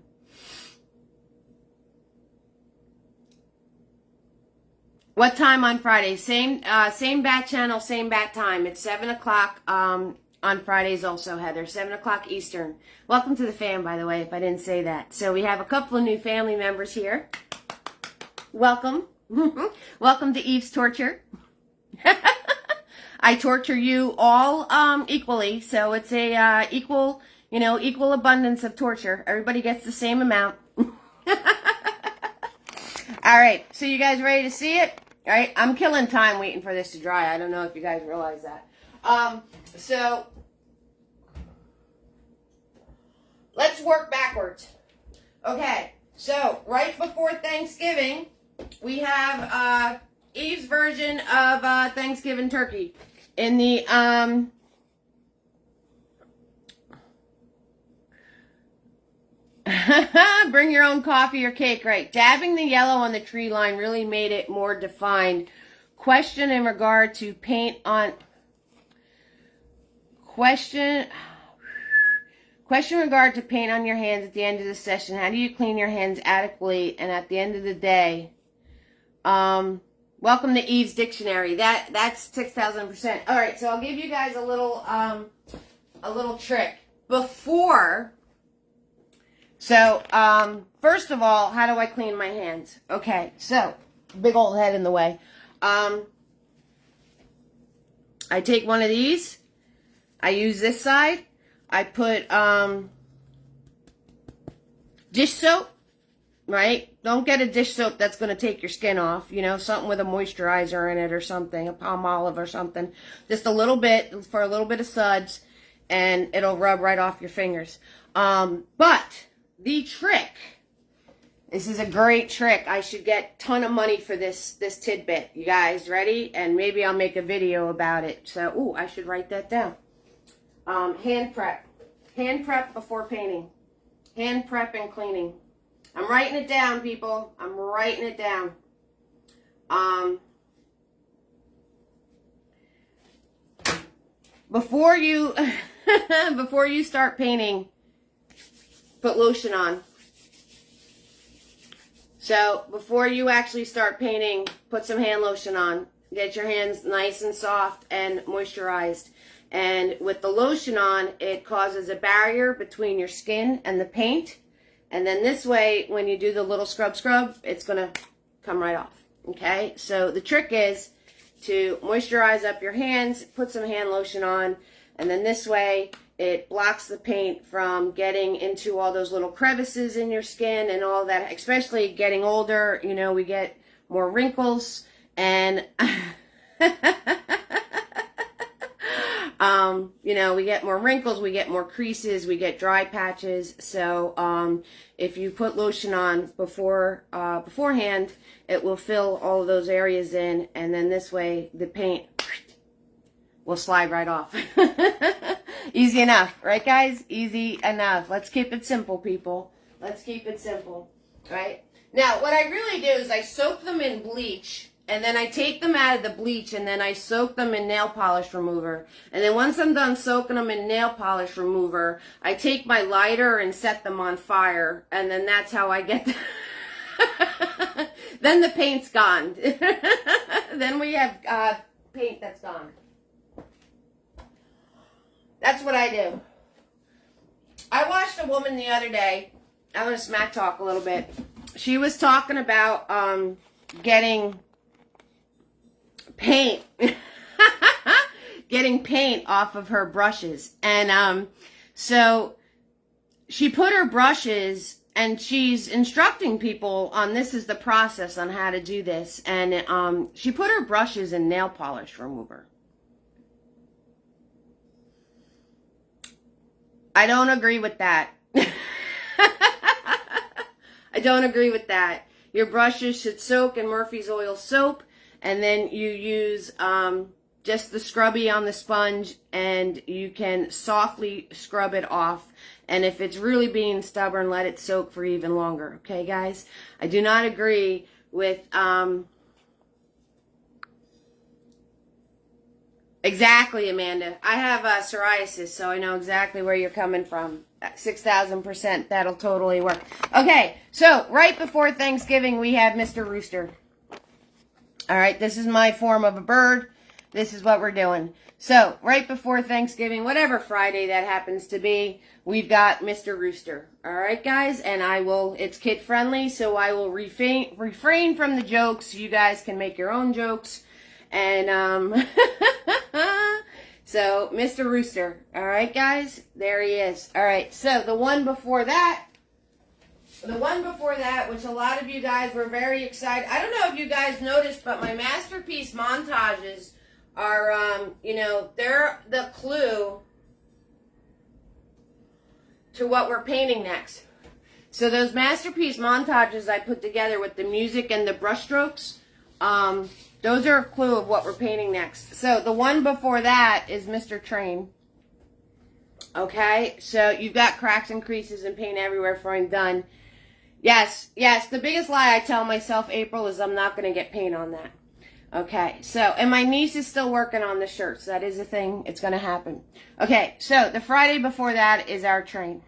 What time on Friday? Same bat channel, same bat time. It's 7 o'clock. On Fridays also, Heather, 7 o'clock Eastern. Welcome to the fam, by the way, if I didn't say that. So we have a couple of new family members here. Welcome. Welcome to Eve's Torture. I torture you all equally, so it's a equal abundance of torture. Everybody gets the same amount. All right, so you guys ready to see it? All right, I'm killing time waiting for this to dry. I don't know if you guys realize that. So let's work backwards. Okay, so right before Thanksgiving, we have Eve's version of Thanksgiving turkey. In the bring your own coffee or cake, right? Dabbing the yellow on the tree line really made it more defined. Question in regard to paint on... Question in regard to paint on your hands at the end of the session. How do you clean your hands adequately and at the end of the day? Welcome to Eve's Dictionary. That's 6,000%. All right, so I'll give you guys a little trick before. So first of all, how do I clean my hands? Okay, so big old head in the way. I take one of these. I use this side. I put dish soap, right? Don't get a dish soap that's going to take your skin off. You know, something with a moisturizer in it or something, a palm olive or something. Just a little bit for a little bit of suds, and it'll rub right off your fingers. But the trick, this is a great trick. I should get a ton of money for this tidbit. You guys ready? And maybe I'll make a video about it. So, ooh, I should write that down. Hand prep. Hand prep before painting. Hand prep and cleaning. I'm writing it down, people. I'm writing it down. Before you start painting, put lotion on. So before you actually start painting, put some hand lotion on. Get your hands nice and soft and moisturized. And with the lotion on, it causes a barrier between your skin and the paint. And then this way, when you do the little scrub, it's going to come right off. Okay? So the trick is to moisturize up your hands, put some hand lotion on, and then this way, it blocks the paint from getting into all those little crevices in your skin and all that. Especially getting older, you know, we get more wrinkles. And You know, we get more wrinkles, we get more creases, we get dry patches. So, if you put lotion on beforehand, it will fill all of those areas in, and then this way the paint will slide right off. Easy enough, right guys? Easy enough. Let's keep it simple, people. Let's keep it simple, right? Now, what I really do is I soak them in bleach, and then I take them out of the bleach, and then I soak them in nail polish remover. And then once I'm done soaking them in nail polish remover, I take my lighter and set them on fire, and then that's how I get then the paint's gone. Then we have paint that's gone. That's what I do. I watched a woman the other day. I'm going to smack talk a little bit. She was talking about getting paint. Getting paint off of her brushes. And so she put her brushes, and she's instructing people on this is the process on how to do this. And she put her brushes in nail polish remover. I don't agree with that. I don't agree with that. Your brushes should soak in Murphy's Oil soap, and then you use just the scrubby on the sponge, and you can softly scrub it off. And if it's really being stubborn, let it soak for even longer. Okay, guys? I do not agree with exactly, Amanda. I have psoriasis, so I know exactly where you're coming from. 6,000%. That'll totally work. Okay, so right before Thanksgiving, we have Mr. Rooster. All right, this is my form of a bird. This is what we're doing. So right before Thanksgiving, whatever Friday that happens to be, we've got Mr. Rooster. All right, guys, and it's kid friendly, so I will refrain from the jokes. You guys can make your own jokes. And, so, Mr. Rooster. All right, guys? There he is. All right, so the one before that, which a lot of you guys were very excited. I don't know if you guys noticed, but my masterpiece montages are, you know, they're the clue to what we're painting next. So those masterpiece montages I put together with the music and the brush strokes, those are a clue of what we're painting next. So the one before that is Mr. Train. Okay, so you've got cracks and creases and paint everywhere before I'm done. Yes, the biggest lie I tell myself, April, is I'm not going to get paint on that. Okay, so, and my niece is still working on the shirts. That is a thing. It's going to happen. Okay, so the Friday before that is our train.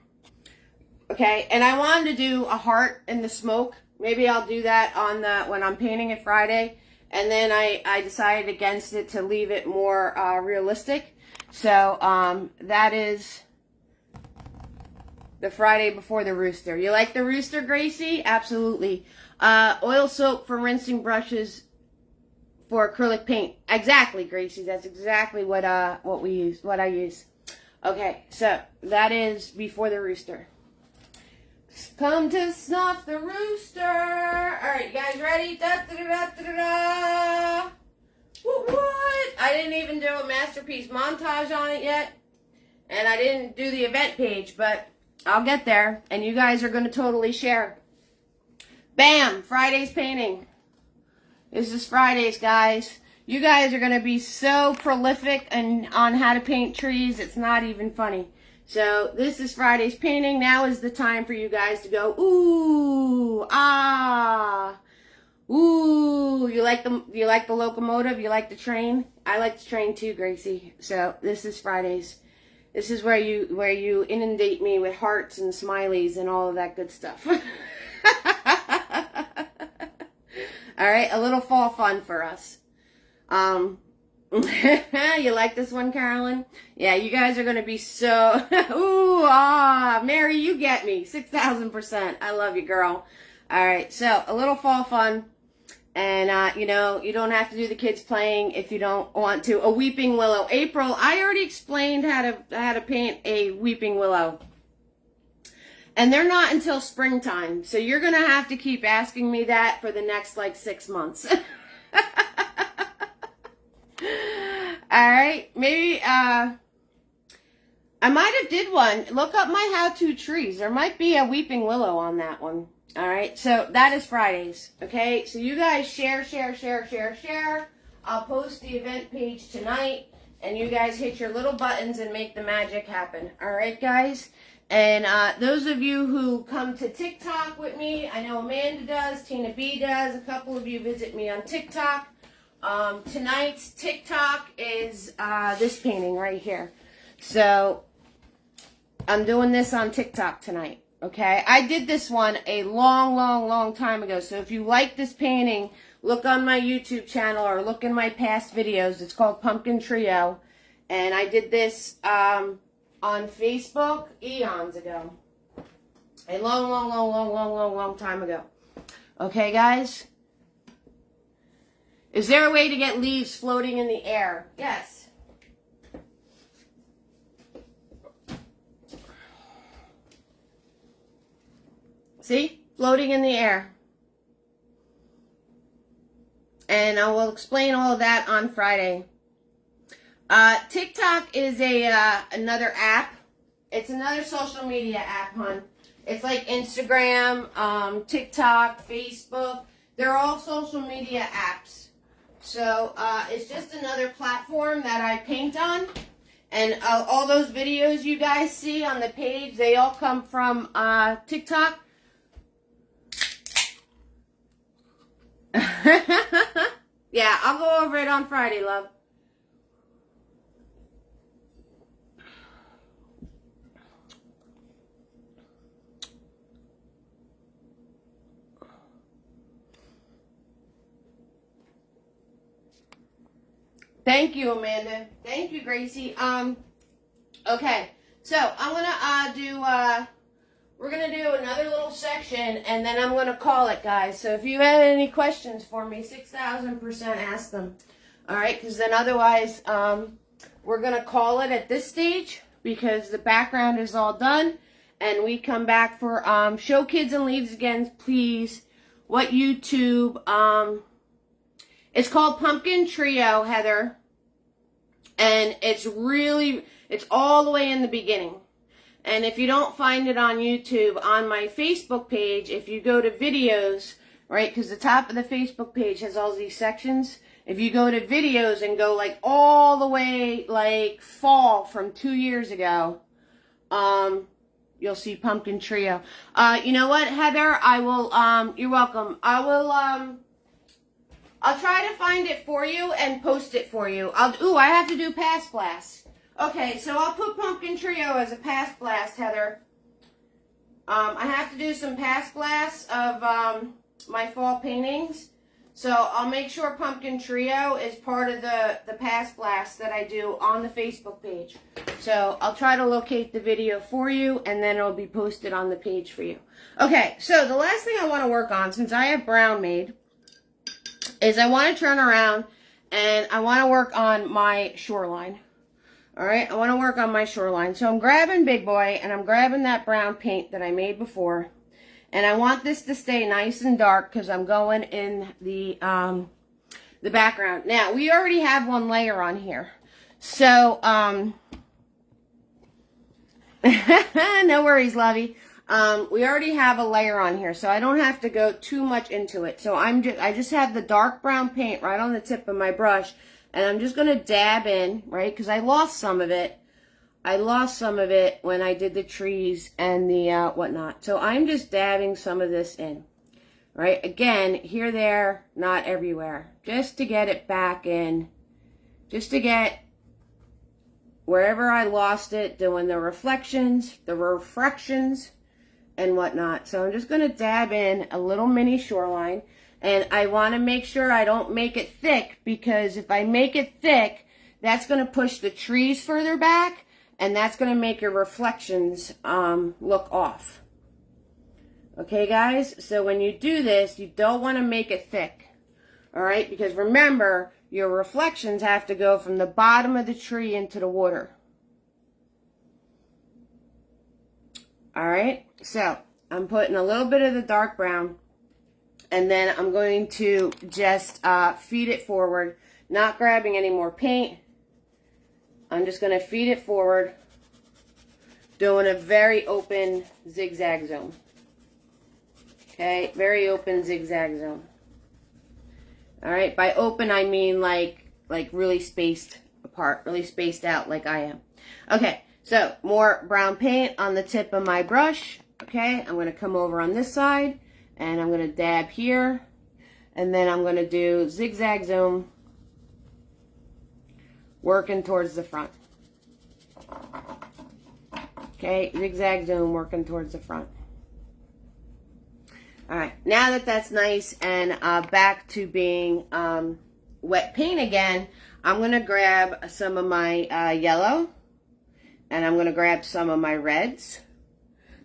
Okay, and I wanted to do a heart in the smoke. Maybe I'll do that on when I'm painting it Friday. And then I decided against it to leave it more realistic. So that is the Friday before the rooster. You like the rooster, Gracie? Absolutely. Oil soap for rinsing brushes for acrylic paint. Exactly, Gracie. That's exactly what I use. Okay, so that is before the rooster. Come to snuff the rooster. All right, you guys ready? Da, da, da, da, da, da. What? I didn't even do a masterpiece montage on it yet. And I didn't do the event page, but I'll get there. And you guys are going to totally share. Bam! Friday's painting. This is Friday's, guys. You guys are going to be so prolific on how to paint trees, it's not even funny. So this is Friday's painting. Now is the time for you guys to go, ooh, ah, ooh. You like the locomotive? You like the train? I like the train too, Gracie. So this is Friday's. This is where you inundate me with hearts and smileys and all of that good stuff. All right, a little fall fun for us. You like this one, Carolyn? Yeah, you guys are going to be so... Ooh, Mary, you get me. 6,000%. I love you, girl. All right, so a little fall fun. And, you know, you don't have to do the kids playing if you don't want to. A weeping willow. April, I already explained how to paint a weeping willow. And they're not until springtime. So you're going to have to keep asking me that for the next, like, 6 months. All right, maybe I might have did one. Look up my how-to trees. There might be a weeping willow on that one. All right, so that is Fridays. Okay, so you guys share. I'll post the event page tonight, and you guys hit your little buttons and make the magic happen. All right, guys. And those of you who come to TikTok with me, I know Amanda does, Tina B does. A couple of you visit me on TikTok. Tonight's TikTok is this painting right here. So I'm doing this on TikTok tonight. Okay, I did this one a long time ago. So if you like this painting, look on my YouTube channel or look in my past videos. It's called Pumpkin Trio. And I did this on Facebook eons ago. A long time ago. Okay, guys? Is there a way to get leaves floating in the air? Yes. See? Floating in the air. And I will explain all of that on Friday. TikTok is another app. It's another social media app, hon. It's like Instagram, TikTok, Facebook. They're all social media apps. So it's just another platform that I paint on. And all those videos you guys see on the page, they all come from TikTok. Yeah, I'll go over it on Friday, love. Thank you, Amanda. Thank you, Gracie. Okay, so I'm gonna we're gonna do another little section, and then I'm gonna call it, guys. So if you had any questions for me, 6,000% ask them. All right, because then otherwise, we're gonna call it at this stage because the background is all done, and we come back for show kids and leaves again, please. What YouTube? It's called Pumpkin Trio, Heather. And it's all the way in the beginning. And if you don't find it on YouTube, on my Facebook page, if you go to videos, right, because the top of the Facebook page has all these sections. If you go to videos and go like all the way, like fall from 2 years ago, you'll see Pumpkin Trio. You know what, Heather? I will, you're welcome. I'll try to find it for you and post it for you. I have to do Past Blast. Okay, so I'll put Pumpkin Trio as a Past Blast, Heather. I have to do some Past Blasts of my fall paintings. So I'll make sure Pumpkin Trio is part of the Past Blast that I do on the Facebook page. So I'll try to locate the video for you, and then it'll be posted on the page for you. Okay, so the last thing I want to work on, since I have brown made, is I want to turn around and I want to work on my shoreline. All right, I want to work on my shoreline. So I'm grabbing Big Boy and I'm grabbing that brown paint that I made before. And I want this to stay nice and dark because I'm going in the background. Now, we already have one layer on here. So, no worries, lovey. We already have a layer on here, so I don't have to go too much into it. So I just have the dark brown paint right on the tip of my brush, and I'm just going to dab in, right, because I lost some of it. I lost some of it when I did the trees and the whatnot. So I'm just dabbing some of this in, right? Again, here, there, not everywhere. Just to get it back in, just to get wherever I lost it, doing the reflections, and whatnot. So I'm just going to dab in a little mini shoreline, and I want to make sure I don't make it thick, because if I make it thick, that's going to push the trees further back, and that's going to make your reflections look off. Okay, guys? So when you do this, you don't want to make it thick. All right? Because remember, your reflections have to go from the bottom of the tree into the water. All right, so I'm putting a little bit of the dark brown, and then I'm going to just feed it forward, not grabbing any more paint. I'm just going to feed it forward, doing a very open zigzag zone. Okay, very open zigzag zone. All right, by open I mean like really spaced apart, really spaced out like I am. Okay, so more brown paint on the tip of my brush. Okay, I'm going to come over on this side and I'm going to dab here, and then I'm going to do zigzag zone working towards the front. Okay, zigzag zone working towards the front. All right, now that that's nice and back to being wet paint again, I'm going to grab some of my yellow, and I'm going to grab some of my reds,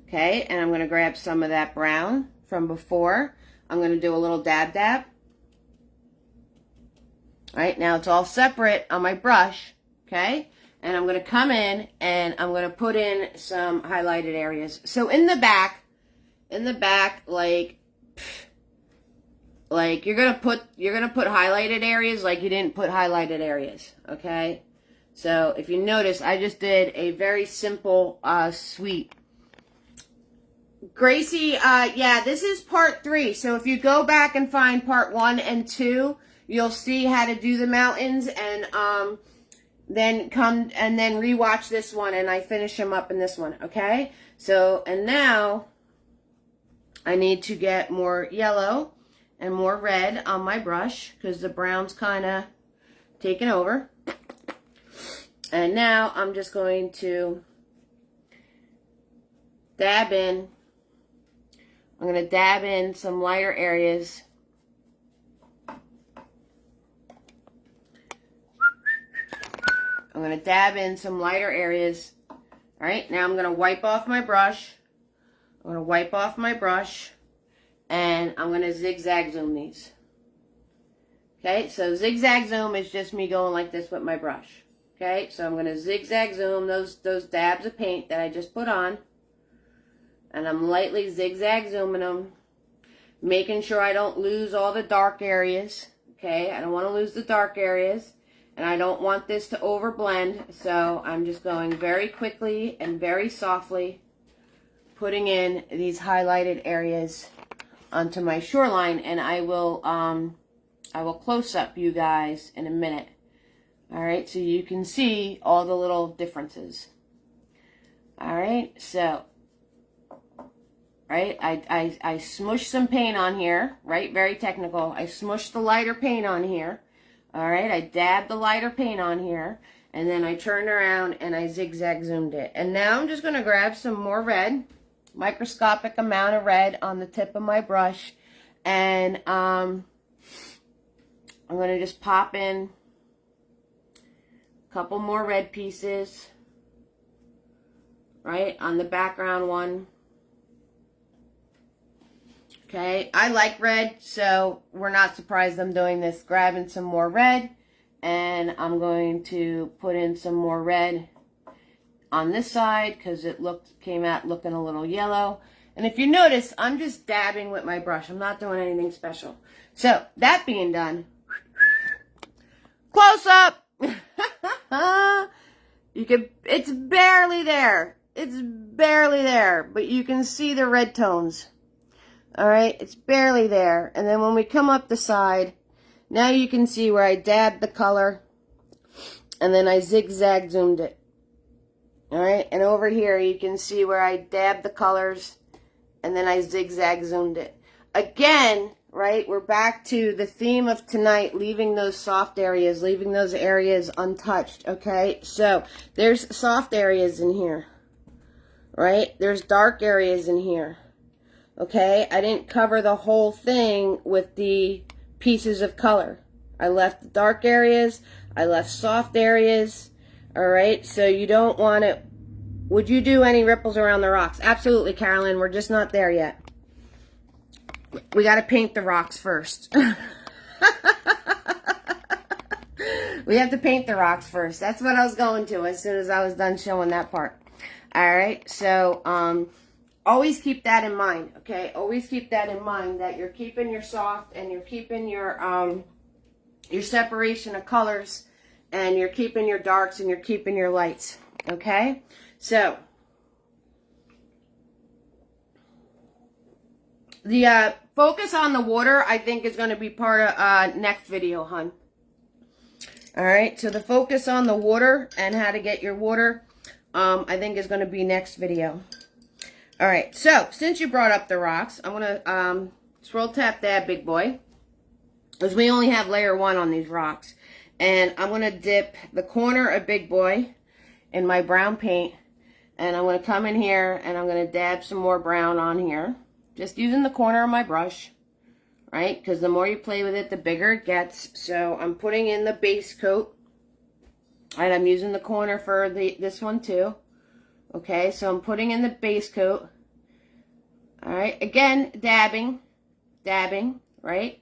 okay, and I'm going to grab some of that brown from before. I'm going to do a little dab dab. All right, now it's all separate on my brush, okay, and I'm going to come in and I'm going to put in some highlighted areas. So in the back, like you're gonna put highlighted areas like you didn't put highlighted areas, okay? So if you notice, I just did a very simple sweep. Gracie, yeah, this is part 3. So if you go back and find part 1 and 2, you'll see how to do the mountains, and then come and then rewatch this one, and I finish them up in this one, okay? So, and now I need to get more yellow and more red on my brush because the brown's kind of taken over. And now I'm just going to dab in. I'm going to dab in some lighter areas. I'm going to dab in some lighter areas. All right, now I'm going to wipe off my brush. I'm going to wipe off my brush, and I'm going to zigzag zoom these. Okay, so zigzag zoom is just me going like this with my brush. Okay, so I'm going to zigzag zoom those dabs of paint that I just put on, and I'm lightly zigzag zooming them, making sure I don't lose all the dark areas. Okay, I don't want to lose the dark areas, and I don't want this to overblend, so I'm just going very quickly and very softly, putting in these highlighted areas onto my shoreline, and I will close up you guys in a minute. All right, so you can see all the little differences. All right, so right, I smushed some paint on here, right? Very technical. I smushed the lighter paint on here. All right, I dabbed the lighter paint on here, and then I turned around and I zigzag zoomed it. And now I'm just going to grab some more red, microscopic amount of red on the tip of my brush, and I'm going to just pop in a couple more red pieces, right, on the background one. Okay, I like red, so we're not surprised I'm doing this. Grabbing some more red, and I'm going to put in some more red on this side because it came out looking a little yellow. And if you notice, I'm just dabbing with my brush. I'm not doing anything special. So, that being done, close up! It's barely there. It's barely there, but you can see the red tones. All right, it's barely there. And then when we come up the side, now you can see where I dabbed the color and then I zigzag zoomed it. All right, and over here you can see where I dabbed the colors and then I zigzag zoomed it. Again, right, we're back to the theme of tonight, leaving those soft areas, leaving those areas untouched, okay? So there's soft areas in here, right? There's dark areas in here. Okay, I didn't cover the whole thing with the pieces of color. I left the dark areas, I left soft areas, all right? So you don't want it. Would you do any ripples around the rocks? Absolutely, Carolyn, we're just not there yet. We got to paint the rocks first. We have to paint the rocks first. That's what I was going to as soon as I was done showing that part. All right, so, always keep that in mind, okay? Always keep that in mind, that you're keeping your soft and you're keeping your separation of colors and you're keeping your darks and you're keeping your lights, okay? So, the focus on the water, I think, is going to be part of next video, hon. All right, so the focus on the water and how to get your water, I think is going to be next video. All right, so since you brought up the rocks, I'm going to swirl tap that big boy, because we only have layer 1 on these rocks. And I'm going to dip the corner of big boy in my brown paint. And I'm going to come in here and I'm going to dab some more brown on here. Just using the corner of my brush, right? Because the more you play with it, the bigger it gets. So I'm putting in the base coat. And I'm using the corner for this one too. Okay, so I'm putting in the base coat. All right, again, dabbing, right?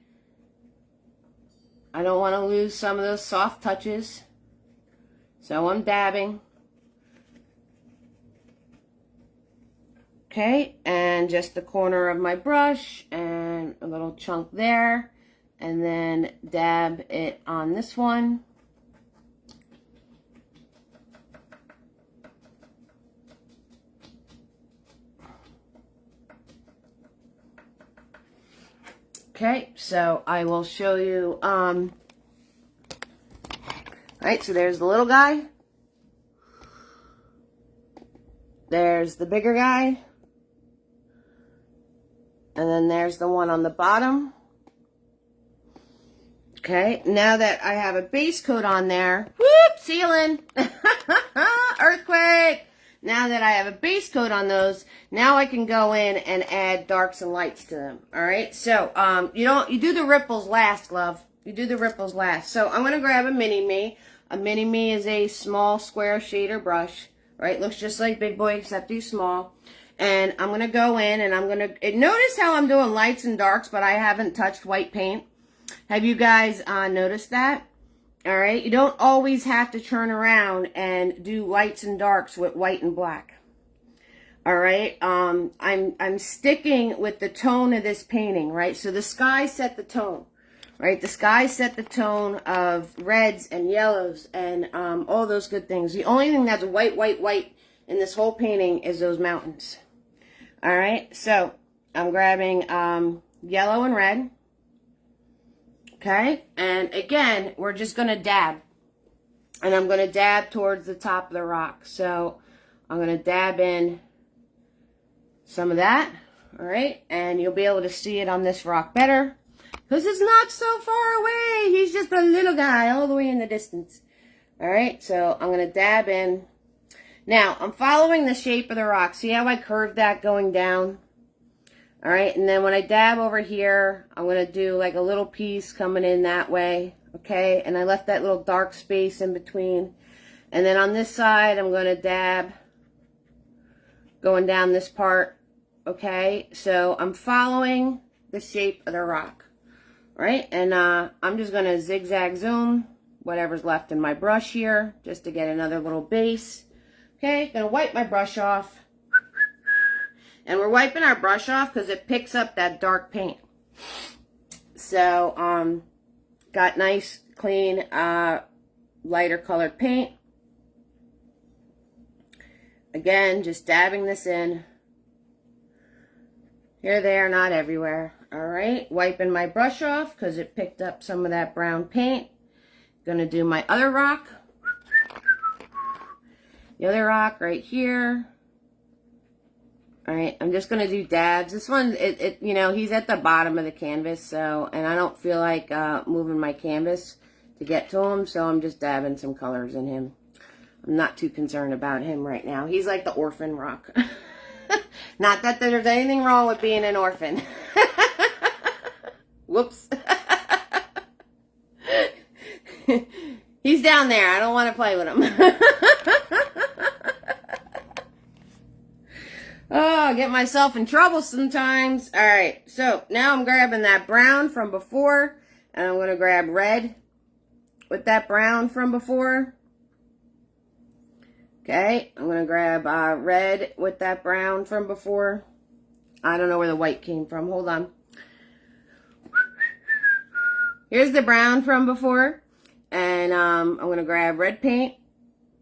I don't want to lose some of those soft touches. So I'm dabbing. Okay, and just the corner of my brush and a little chunk there. And then dab it on this one. Okay, so I will show you, right, so there's the little guy. There's the bigger guy. And then there's the one on the bottom. Okay, now that I have a base coat on there, whoop, ceiling, earthquake. Now that I have a base coat on those, now I can go in and add darks and lights to them. All right. So you do the ripples last, love. You do the ripples last. So I'm gonna grab a mini me. A mini me is a small square shader brush. Right. Looks just like Big Boy except he's small. And I'm gonna go in and I'm gonna notice how I'm doing lights and darks, but I haven't touched white paint. Have you guys noticed that? All right, you don't always have to turn around and do lights and darks with white and black. All right, I'm sticking with the tone of this painting, right? So the sky set the tone, right? The sky set the tone of reds and yellows and all those good things. The only thing that's white in this whole painting is those mountains. All right, so I'm grabbing yellow and red. Okay, and again, we're just going to dab. And I'm going to dab towards the top of the rock. So I'm going to dab in some of that. All right, and you'll be able to see it on this rock better. Because it's not so far away. He's just a little guy all the way in the distance. All right, so I'm going to dab in. Now, I'm following the shape of the rock. See how I curved that going down? All right, and then when I dab over here, I'm going to do like a little piece coming in that way, okay? And I left that little dark space in between. And then on this side, I'm going to dab going down this part, okay? So I'm following the shape of the rock, right? And I'm just going to zigzag zoom whatever's left in my brush here just to get another little base. Okay, going to wipe my brush off. And we're wiping our brush off because it picks up that dark paint. So, got nice, clean, lighter colored paint. Again, just dabbing this in. Here, there, not everywhere. All right, wiping my brush off because it picked up some of that brown paint. Gonna do my other rock. The other rock right here. All right, I'm just going to do dabs. This one, you know, he's at the bottom of the canvas, so, and I don't feel like moving my canvas to get to him, so I'm just dabbing some colors in him. I'm not too concerned about him right now. He's like the orphan rock. Not that there's anything wrong with being an orphan. Whoops. He's down there. I don't want to play with him. Oh, I get myself in trouble sometimes. All right, so now I'm grabbing that brown from before, and I'm going to grab red with that brown from before. Okay, I'm going to grab red with that brown from before. I don't know where the white came from. Hold on. Here's the brown from before. and I'm going to grab red paint.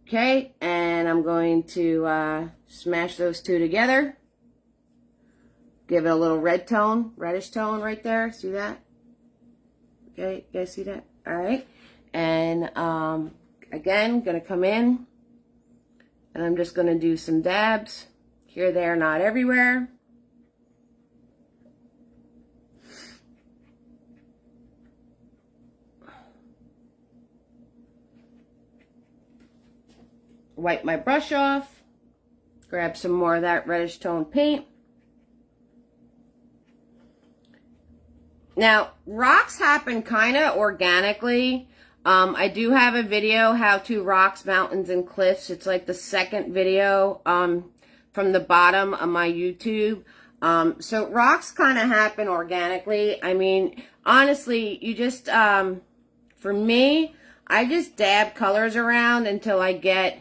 Okay, and I'm going to smash those two together. Give it a little red tone, reddish tone right there. See that? Okay, you guys see that? All right. And again, going to come in, and I'm just going to do some dabs here, there, not everywhere. Wipe my brush off. Grab some more of that reddish tone paint. Now, rocks happen kind of organically. I do have a video, how to rocks, mountains, and cliffs. It's like the second video from the bottom of my YouTube. So rocks kind of happen organically. I mean, honestly, you just, for me, I just dab colors around until I get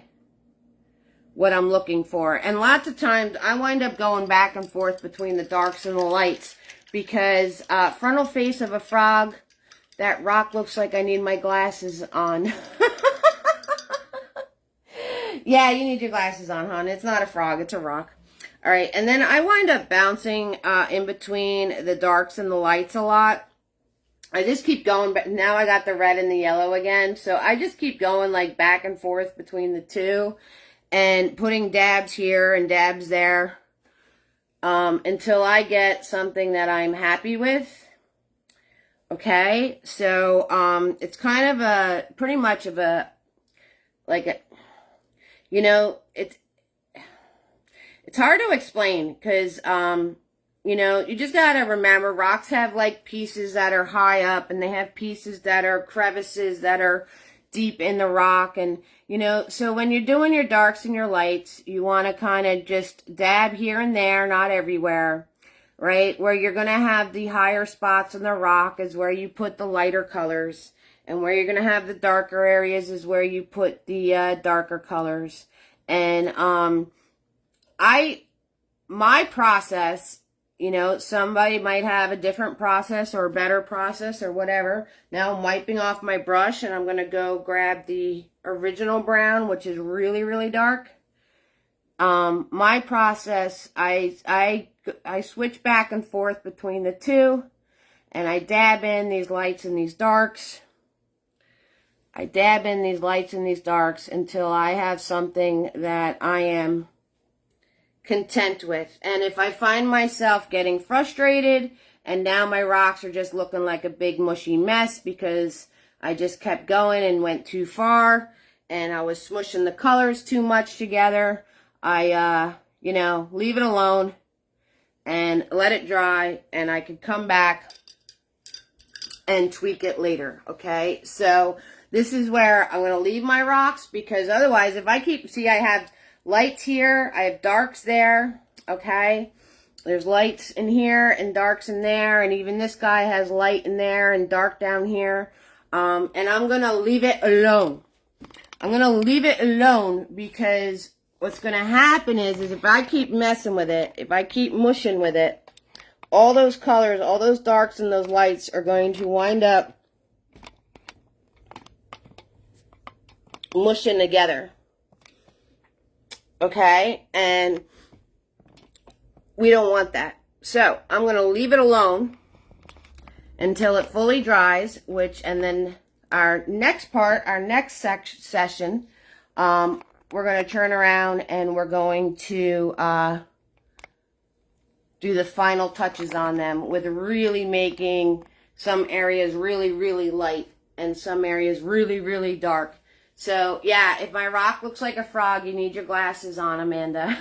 what I'm looking for. And lots of times, I wind up going back and forth between the darks and the lights. Because frontal face of a frog, that rock looks like I need my glasses on. Yeah, you need your glasses on, hon. It's not a frog, it's a rock. All right, and then I wind up bouncing in between the darks and the lights a lot. I just keep going, but now I got the red and the yellow again. So I just keep going like back and forth between the two and putting dabs here and dabs there. Until I get something that I'm happy with. Okay, so it's kind of a pretty much of a like a, you know, it's hard to explain because you know, you just gotta remember rocks have like pieces that are high up and they have pieces that are crevices that are deep in the rock. And you know, so when you're doing your darks and your lights, you want to kind of just dab here and there, not everywhere, right? Where you're going to have the higher spots in the rock is where you put the lighter colors. And where you're going to have the darker areas is where you put the darker colors. And my process, you know, somebody might have a different process or a better process or whatever. Now I'm wiping off my brush and I'm going to go grab the original brown, which is really, really dark. My process, I switch back and forth between the two, and I dab in these lights and these darks. I dab in these lights and these darks until I have something that I am content with. And if I find myself getting frustrated and now my rocks are just looking like a big mushy mess because I just kept going and went too far and I was smushing the colors too much together, I you know, leave it alone and let it dry, and I could come back and tweak it later. Okay, so this is where I'm going to leave my rocks, because otherwise if I keep, see, I have lights here, I have darks there, okay? There's lights in here and darks in there, and even this guy has light in there and dark down here. And I'm going to leave it alone. I'm going to leave it alone because what's going to happen is if I keep messing with it, if I keep mushing with it, all those colors, all those darks and those lights are going to wind up mushing together. Okay, and we don't want that. So I'm going to leave it alone until it fully dries, and then our next part, our next session, we're going to turn around and we're going to do the final touches on them with really making some areas really, really light and some areas really, really dark. So, yeah, if my rock looks like a frog, you need your glasses on, Amanda.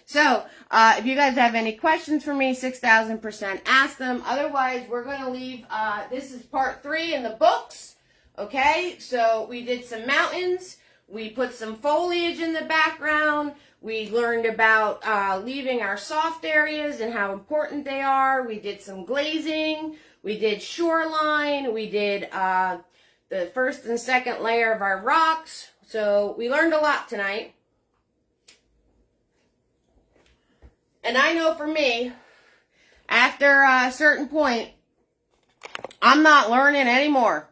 So, if you guys have any questions for me, 6,000% ask them. Otherwise, we're going to leave, this is part 3 in the books, okay? So, we did some mountains. We put some foliage in the background. We learned about leaving our soft areas and how important they are. We did some glazing. We did shoreline. We did the first and second layer of our rocks. So we learned a lot tonight. And I know for me, after a certain point, I'm not learning anymore.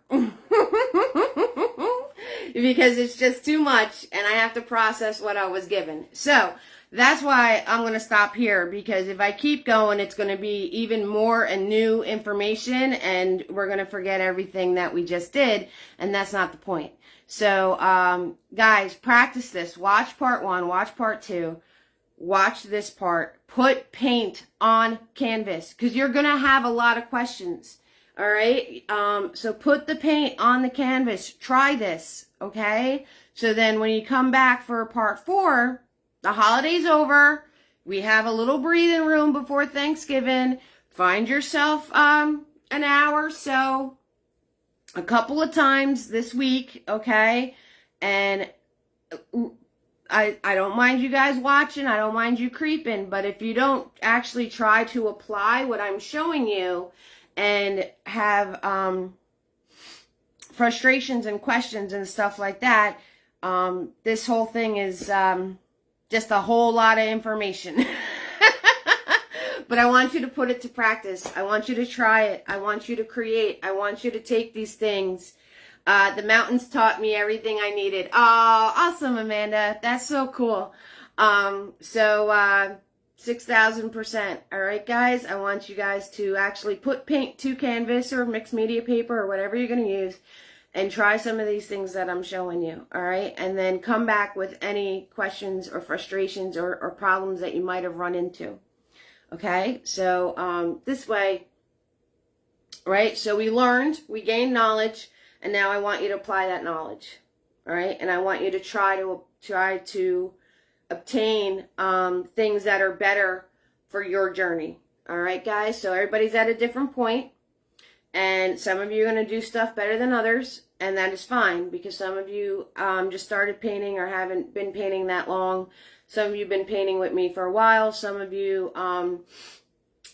because it's just too much and I have to process what I was given. So that's why I'm going to stop here, because if I keep going, it's going to be even more and new information, and we're going to forget everything that we just did, and that's not the point. So, guys, practice this. Watch part 1, watch part 2, watch this part. Put paint on canvas, because you're going to have a lot of questions. All right? So put the paint on the canvas. Try this, okay? So then when you come back for part 4, the holiday's over. We have a little breathing room before Thanksgiving. Find yourself an hour or so, a couple of times this week, okay? And I don't mind you guys watching. I don't mind you creeping. But if you don't actually try to apply what I'm showing you and have frustrations and questions and stuff like that, this whole thing is just a whole lot of information. But I want you to put it to practice. I want you to try it. I want you to create. I want you to take these things. The mountains taught me everything I needed. Oh, awesome, Amanda. That's so cool. 6,000%. All right, guys. I want you guys to actually put paint to canvas or mixed media paper or whatever you're going to use, and try some of these things that I'm showing you, all right? And then come back with any questions or frustrations or problems that you might have run into, okay? So this way, right? So we learned, we gained knowledge, and now I want you to apply that knowledge, all right? And I want you to try to obtain things that are better for your journey, all right, guys? So everybody's at a different point. And some of you are going to do stuff better than others, and that is fine, because some of you just started painting or haven't been painting that long. Some of you have been painting with me for a while. Some of you,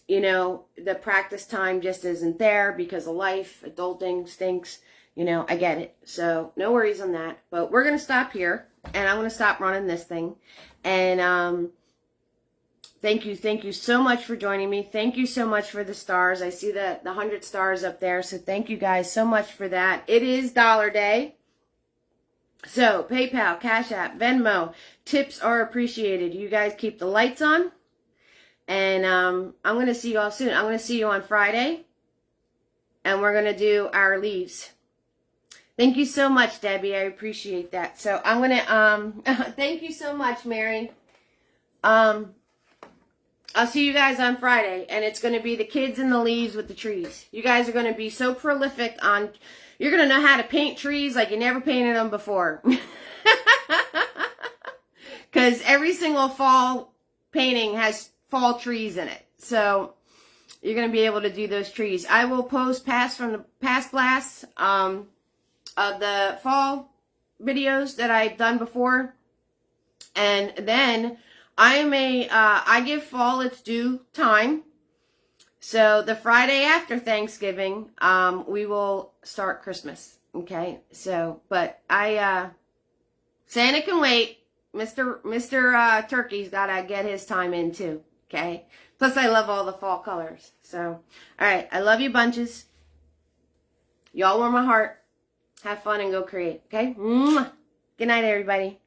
you know, the practice time just isn't there because of life. Adulting stinks. You know, I get it. So no worries on that. But we're going to stop here, and I'm going to stop running this thing. And thank you so much for joining me. Thank you so much for the stars. I see the 100 stars up there, so thank you guys so much for that. It is Dollar Day. So, PayPal, Cash App, Venmo, tips are appreciated. You guys keep the lights on, and I'm going to see you all soon. I'm going to see you on Friday, and we're going to do our leaves. Thank you so much, Debbie. I appreciate that. So, I'm going to, thank you so much, Mary. I'll see you guys on Friday, and it's going to be the kids and the leaves with the trees. You guys are going to be so prolific on, you're going to know how to paint trees like you never painted them before. Because every single fall painting has fall trees in it. So you're going to be able to do those trees. I will post past blasts of the fall videos that I've done before. And then I give fall its due time. So the Friday after Thanksgiving, we will start Christmas. Okay. So, but Santa can wait. Mr. Turkey's gotta get his time in too. Okay. Plus I love all the fall colors. So, all right. I love you bunches. Y'all warm my heart. Have fun and go create. Okay. Mwah. Good night, everybody.